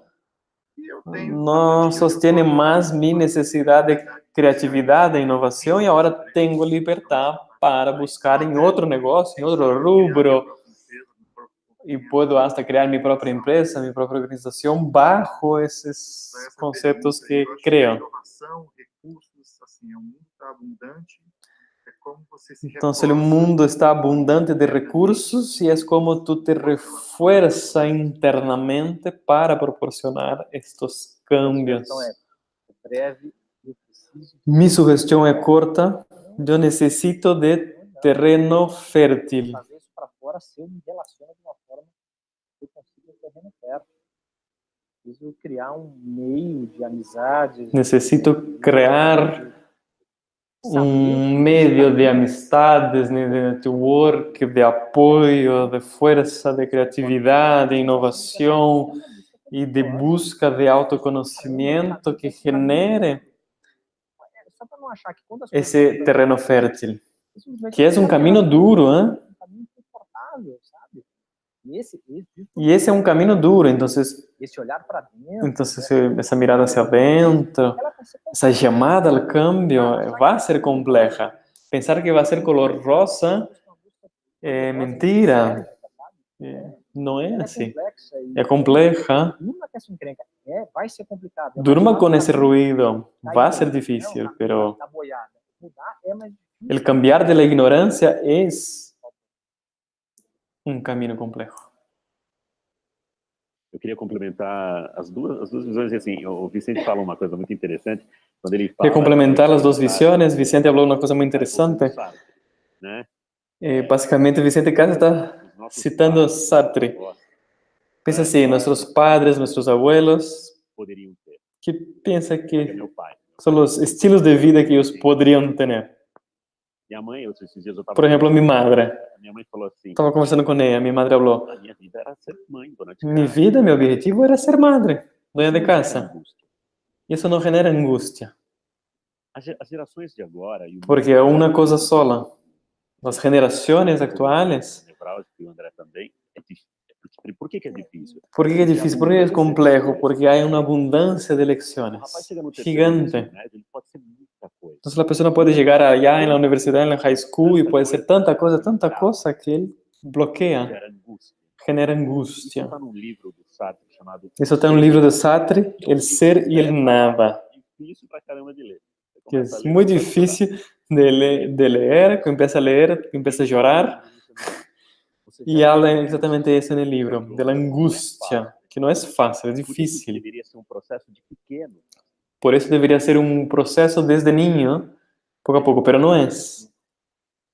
sostiene más mi necesidad de creatividad, de innovación y ahora tengo libertad para buscar en otro negocio, en otro rubro y puedo hasta crear mi propia empresa, mi propia organización bajo esos conceptos que creo. Entonces el mundo está abundante de recursos y es como tú te refuerzas internamente para proporcionar estos cambios. Mi sugestión es corta. Yo necesito de terreno fértil. Necesito crear un medio de amistades, de network, de apoyo, de fuerza, de creatividad, de innovación y de busca de autoconocimiento que genere ese terreno fértil, que es un camino duro, ¿eh? Y ese es un camino duro, entonces esa mirada hacia adentro, esa llamada al cambio va a ser compleja. Pensar que va a ser color rosa, mentira, no es así. Es compleja. Durma con ese ruido, va a ser difícil, pero el cambiar de la ignorancia es un camino complejo. Eu queria complementar as duas visões. Assim, o Vicente fala uma coisa muito interessante. Quando ele fala, queria complementar las dos visiones. Vicente habló una cosa muy interesante. Básicamente, Vicente Casa está citando Sartre. Piensa así, nuestros padres, nuestros abuelos, ¿qué piensa que son los estilos de vida que ellos podrían tener? Por ejemplo, mi madre. Estaba conversando con ella, mi madre habló. Mi vida, mi objetivo era ser madre, dueña de casa. Y eso no genera angustia. Porque una cosa sola, las generaciones actuales, Por que que é difícil? ¿Por qué es difícil? ¿Por qué es complejo? Porque hay una abundancia de O rapaz lecciones chega no terceiro ano do ensino gigante. médio, ele pode ser muita coisa. Entonces la persona puede llegar allá en la universidad, en la high school, y puede ser tanta cosa que él bloquea, Gera angústia. genera Isso angustia. está num livro do Sartre chamado Eso está en un libro de Sartre, El ser y el nada, Difícil pra caramba de ler. Você que começa a es ler, muy você pode chorar. difícil de leer, que empieza a leer, que empieza a llorar, Você y já habla entende exactamente eso en el libro, de la angustia, que no es fácil, es Por isso que difícil. deveria ser um processo de pequeno. Por eso debería ser un proceso desde niño, poco a poco, pero no es.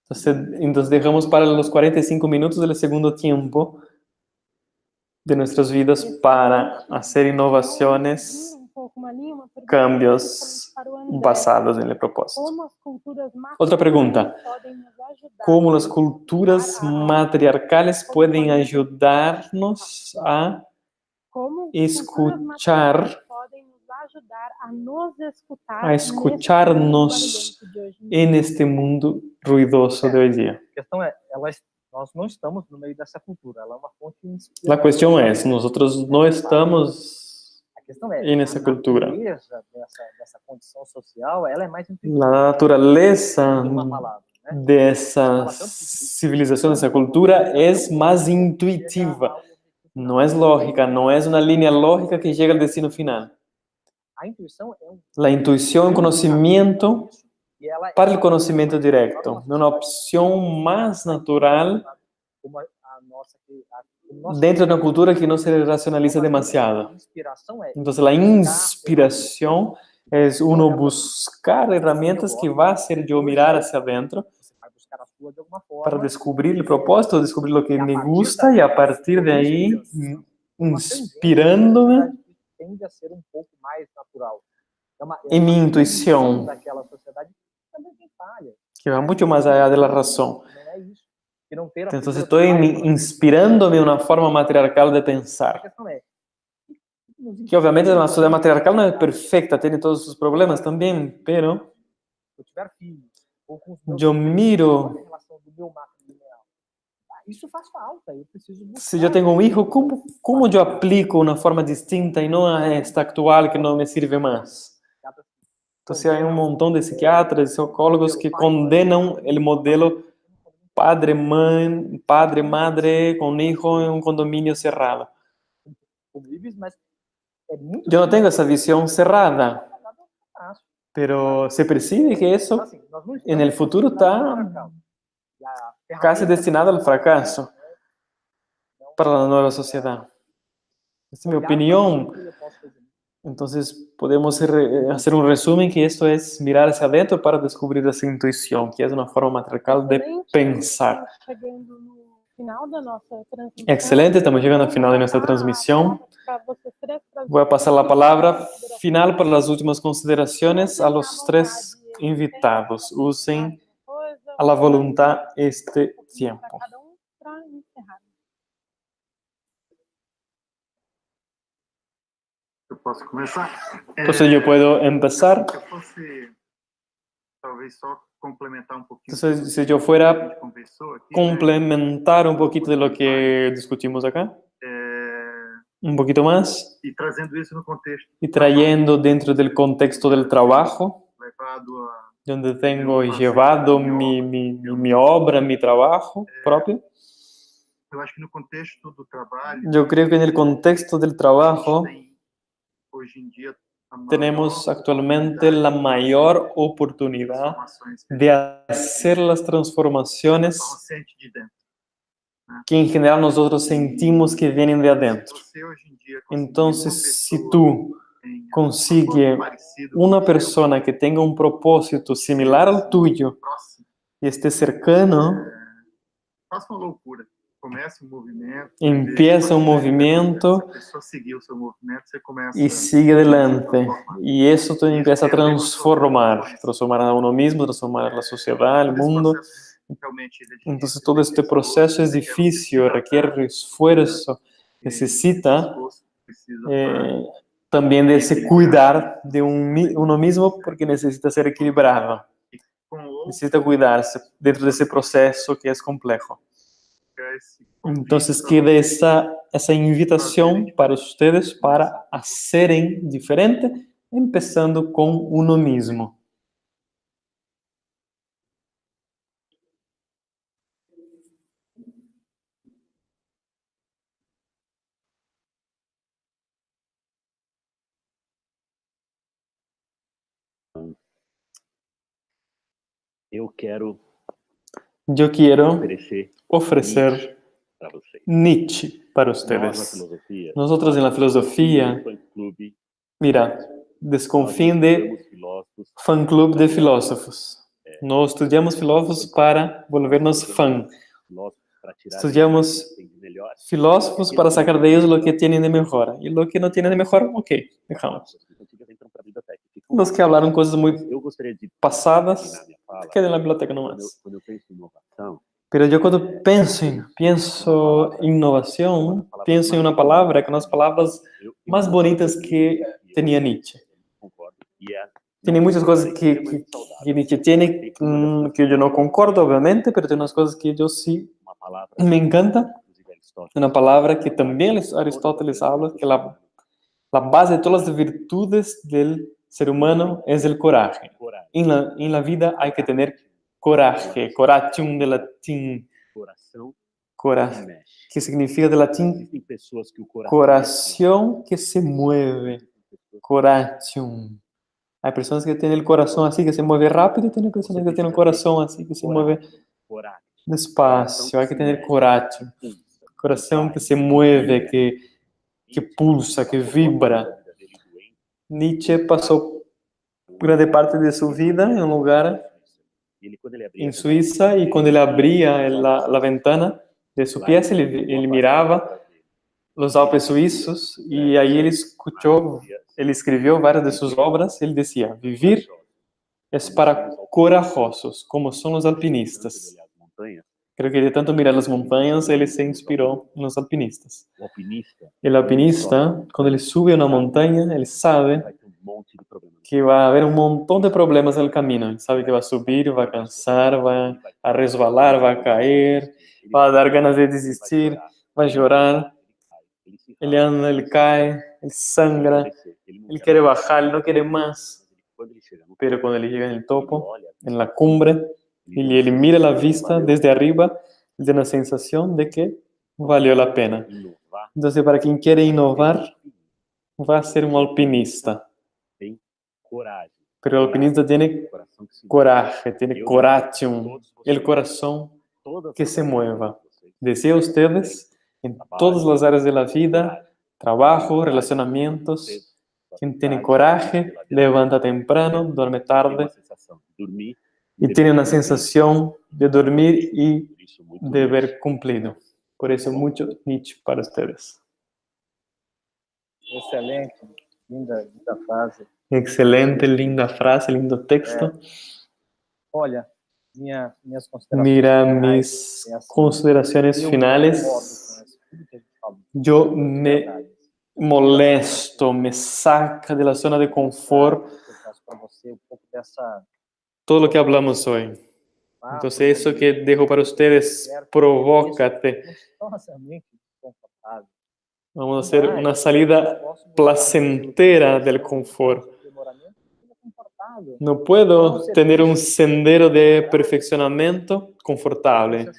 Entonces dejamos para los 45 minutos del segundo tiempo de nuestras vidas para hacer innovaciones, cambios basados en el propósito. Otra pregunta. ¿Cómo las culturas matriarcales pueden ayudarnos a escucharnos en este mundo ruidoso de hoy día? A questão é, nós não estamos no meio dessa cultura, ela é uma fonte de inspiração. La cuestión es, nosotros no estamos A questão é, en esa cultura. a natureza dessa condição social, ela é mais intuitiva. La naturaleza de uma palavra, né? de esa civilización, de esa cultura, es más intuitiva. No es lógica, no es una línea lógica que llega al destino final. A intuição é La intuición, conocimiento e ela para el conocimiento directo, una opción más natural como a nossa o nosso dentro de una cultura que no se racionaliza demasiado. inspiração é Entonces la inspiración es uno buscar herramientas que va a hacer yo mirar hacia adentro você vai buscar a sua de alguma forma para descubrir el propósito, descubrir lo que me gusta y a partir de ahí, inspirándome tende a ser pouco mais natural. en mi intuición, Daquela sociedade também tem falha. que va mucho más allá de la razón. Não é isso. Que não ter a Entonces cultura estoy social, inspirándome en una forma matriarcal de a pensar. questão é Que obviamente la sociedad matriarcal no es perfecta, tiene todos sus problemas también, pero se eu tiver filhos ou com os meus yo filhos, miro, olha a relação do meu matrilineal. Isso faz falta, eu preciso buscar. si yo tengo un hijo, ¿cómo yo aplico una forma distinta y no a esta actual que no me sirve más? Entonces hay un montón de psiquiatras, psicólogos que condenan el modelo padre, madre con hijo en un condominio cerrado. Convives, mas é muito Yo no tengo esa visión cerrada, fácil. pero se percibe que eso Assim, nós não en el estamos futuro na está patriarcal. E a casi ferramenta destinado al fracaso para la nueva sociedad. Esta es mi olhar opinión. para aquilo que eu posso fazer. Entonces podemos hacer un resumen que esto es mirar hacia adentro para descubrir esa intuición, que es una forma matriarcal de pensar. Chegando no final da nossa transmissão. Excelente, estamos llegando al final de nuestra transmisión. Para vocês três, para Voy a pasar la palabra final para las últimas consideraciones a los tres invitados. Usen a la voluntad este tiempo. cada para encerrar. Eu posso começar? Entonces yo puedo empezar. Se eu fosse, talvez, só complementar pouquinho. Entonces, si yo fuera a gente conversou aqui, complementar un poquito de lo que discutimos acá, un poquito más, e trazendo isso no contexto y trayendo dentro del contexto del trabajo, levado a donde tengo llevado mi obra, mi trabajo propio. eu acho que no contexto do trabalho, Yo creo que en el contexto del trabajo tem, hoje em dia, a maior tenemos actualmente la mayor oportunidad transformações de hacer las transformaciones que sente de dentro. que en general nosotros sentimos que vienen de adentro. Você hoje em dia Entonces, si tú consigues parecido una persona que tenga un propósito similar al tuyo próximo, y esté cercano, faça uma loucura. Comece um movimento. empieza un movimiento Se a pessoa seguir o seu movimento, você começa y sigue adelante. Y eso te empieza a transformar a uno mismo, transformar a la sociedad, el mundo. Entonces todo este proceso es difícil, requiere esfuerzo, necesita también de ese cuidar de uno mismo porque necesita ser equilibrado. Necesita cuidarse dentro de ese proceso que es complejo. Entonces que de esa essa invitação para vocês para serem diferente, começando com uno mesmo. Eu quero oferecer para vocês. Nietzsche para Nós, na vocês. filosofia, Nosotros en la filosofía, clube, mira, desconfíen de filósofos, fan club de filósofos. No estudiamos filósofos para volvernos fan. para tirar Estudiamos o que tem de melhor. filósofos para sacar de ellos lo que tienen de mejor. Y lo que no tienen de mejor, ok, dejamos. Los que hablaron cosas muy Eu gostaria de pasadas, terminar minha fala, queden en la biblioteca nomás. quando eu penso em inovação, Pero yo cuando pienso innovación, pienso en una palabra, que son las palabras más bonitas que tenía Nietzsche. concordo. E é Tiene muchas cosas que Nietzsche tiene que yo no concordo, obviamente, pero tiene unas cosas que yo sí uma palavra, me encanta. inclusive Aristóteles, Una palabra que también Aristóteles habla, que la base de todas las virtudes del ser humano es el coraje. coragem, En la vida hay que tener coraje, coratium de latín, coração coraje, mexe. que significa de latín Existem pessoas que o coração corazón que se mueve, coratium. Hay personas que tienen el corazón así, que se mueve rápido, y tienen personas que tienen el corazón así, que se mueve coragem, despacio. Hay que tener coraje. Corazón que se mueve, que pulsa, que vibra. Nietzsche pasó grande parte de su vida en un lugar ele, quando ele abria en Suiza, y cuando él abría la ventana de su pieza, él miraba los Alpes suizos, y ahí él escribió varias de sus obras. Él decía: vivir es para corajosos, como son los alpinistas. Creo que de tanto mirar las montañas, él se inspiró en los alpinistas. o alpinista El alpinista, cuando él sube a una montaña, él sabe vai ter monte de problemas. que va a haber un montón de problemas en el camino. Él sabe que va a subir, va a cansar, va a resbalar, va a caer, va a dar ganas de desistir, va a llorar. Él anda, él cae, él sangra, él quiere bajar, él no quiere más. Quando ele chega no Pero cuando él llega en el topo, en la cumbre, y él mira la vista desde arriba, él tiene la sensación de que valió la pena. inovar, Entonces, para quien quiere innovar, va a ser un alpinista. tem coragem. Pero el alpinista tiene Coração que se coraje, tiene coratium, el corazón todas que as se áreas mueva. de vocês. Deseo a ustedes, en todas las áreas de la vida, trabajo, relacionamientos, quien tiene coraje, levanta temprano, duerme Tem tarde, uma sensação de dormir y tiene una sensación de dormir y por isso muito de ver cumplido. Por eso mucho Nietzsche para ustedes. Excelente, linda frase. Excelente, linda frase, lindo texto. Olha, minhas considerações Mira, finais mis é assim, consideraciones eu finales. concordo com isso, tudo que a gente falou. Yo me molesto, me saca de la zona de confort Eu faço para você um pouco dessa todo lo que hablamos hoy. Entonces eso que dejo para ustedes, provócate. gostosamente confortável. Vamos a hacer una salida placentera del confort. No puedo tener un sendero de perfeccionamiento confortable.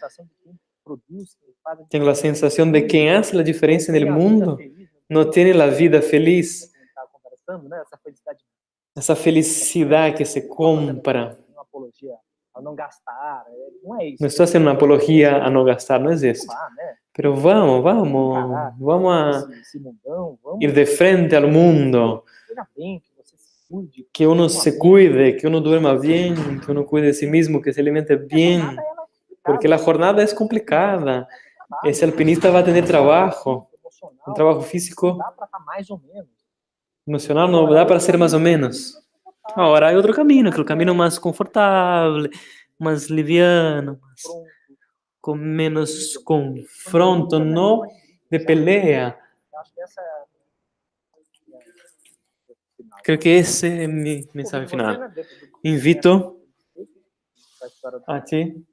Tengo la sensación de que quien hace la diferencia en el mundo no tiene la vida feliz. Esa felicidad que se compra. No estoy haciendo una apología a no gastar, no es esto. Pero vamos a ir de frente al mundo. Que uno se cuide, que uno duerma bien, que uno cuide de sí mismo, que se alimente bien. Porque la jornada es complicada. Ese alpinista va a tener trabajo, un trabajo físico, emocional, no da para ser más o menos. Ahora hay otro camino, que es el camino más confortable, más liviano, con menos confronto, no de pelea. Creo que ese es mi mensaje final. Invito a ti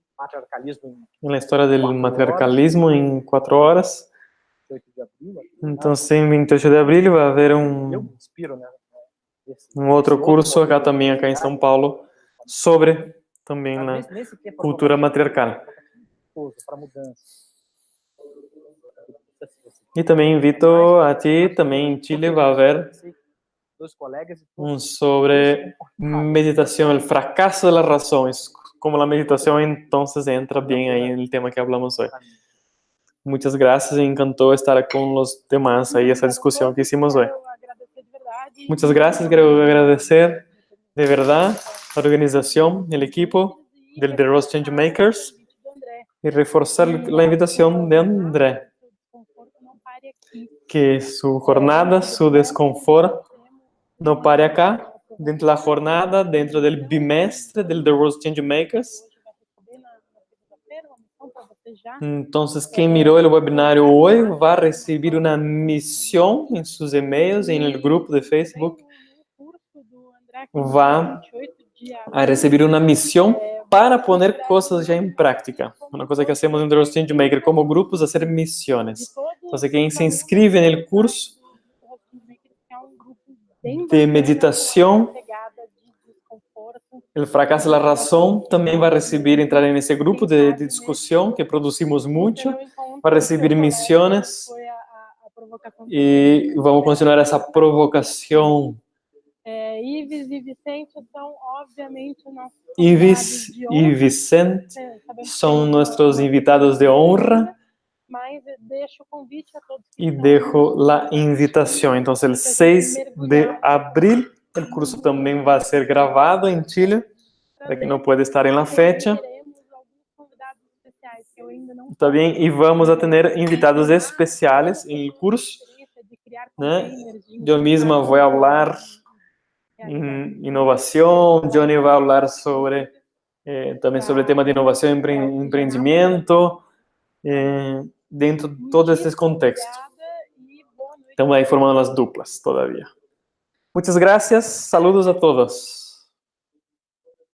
en la historia del matriarcalismo en 4 horas. 28 de abril. Entonces, en 28 de abril va a haber Eu me inspiro, né? otro curso acá también, acá en São Paulo, sobre también la Nesse que é cultura matriarcal. para mudança. Y también invito a ti, también en Chile va a haber Dois colegas e un sobre meditación, el fracaso de las razones, como la meditación entonces entra bien ahí en el tema que hablamos hoy. Muchas gracias, me encantó estar con los demás ahí, esa discusión que hicimos hoy. Muchas gracias, quiero agradecer de verdad la organización, el equipo del The Rose Changemakers y reforzar la invitación de André, que su jornada, su desconfort no pare acá, dentro de la jornada, dentro del bimestre del The Rose Changemakers. Entonces, quien miró el webinario hoy va a recibir una misión en sus emails, en el grupo de Facebook. Va a recibir una misión para poner cosas ya en práctica. Una cosa que hacemos en The Rose Changemaker como grupos, hacer misiones. Entonces, quien se inscribe en el curso de meditación, el fracaso de la razón, también va a recibir, entrar en ese grupo de discusión que producimos mucho, va a recibir misiones y vamos a continuar esa provocación. Ives e Vicente são, obviamente, nossos Ives y Vicente son nuestros invitados de honra. Mas deixo o convite a todos. Y dejo la invitación. Entonces, el 6 de abril, el curso también va a ser grabado en Chile, para quien no puede estar en la fecha. Está bien, y vamos a tener invitados especiales en el curso, ¿no? Yo misma voy a hablar en innovación, Johnny va a hablar sobre, también sobre el tema de innovación y emprendimiento, dentro de todo este contexto. Estamos ahí formando las duplas todavía. Muchas gracias, saludos a todos.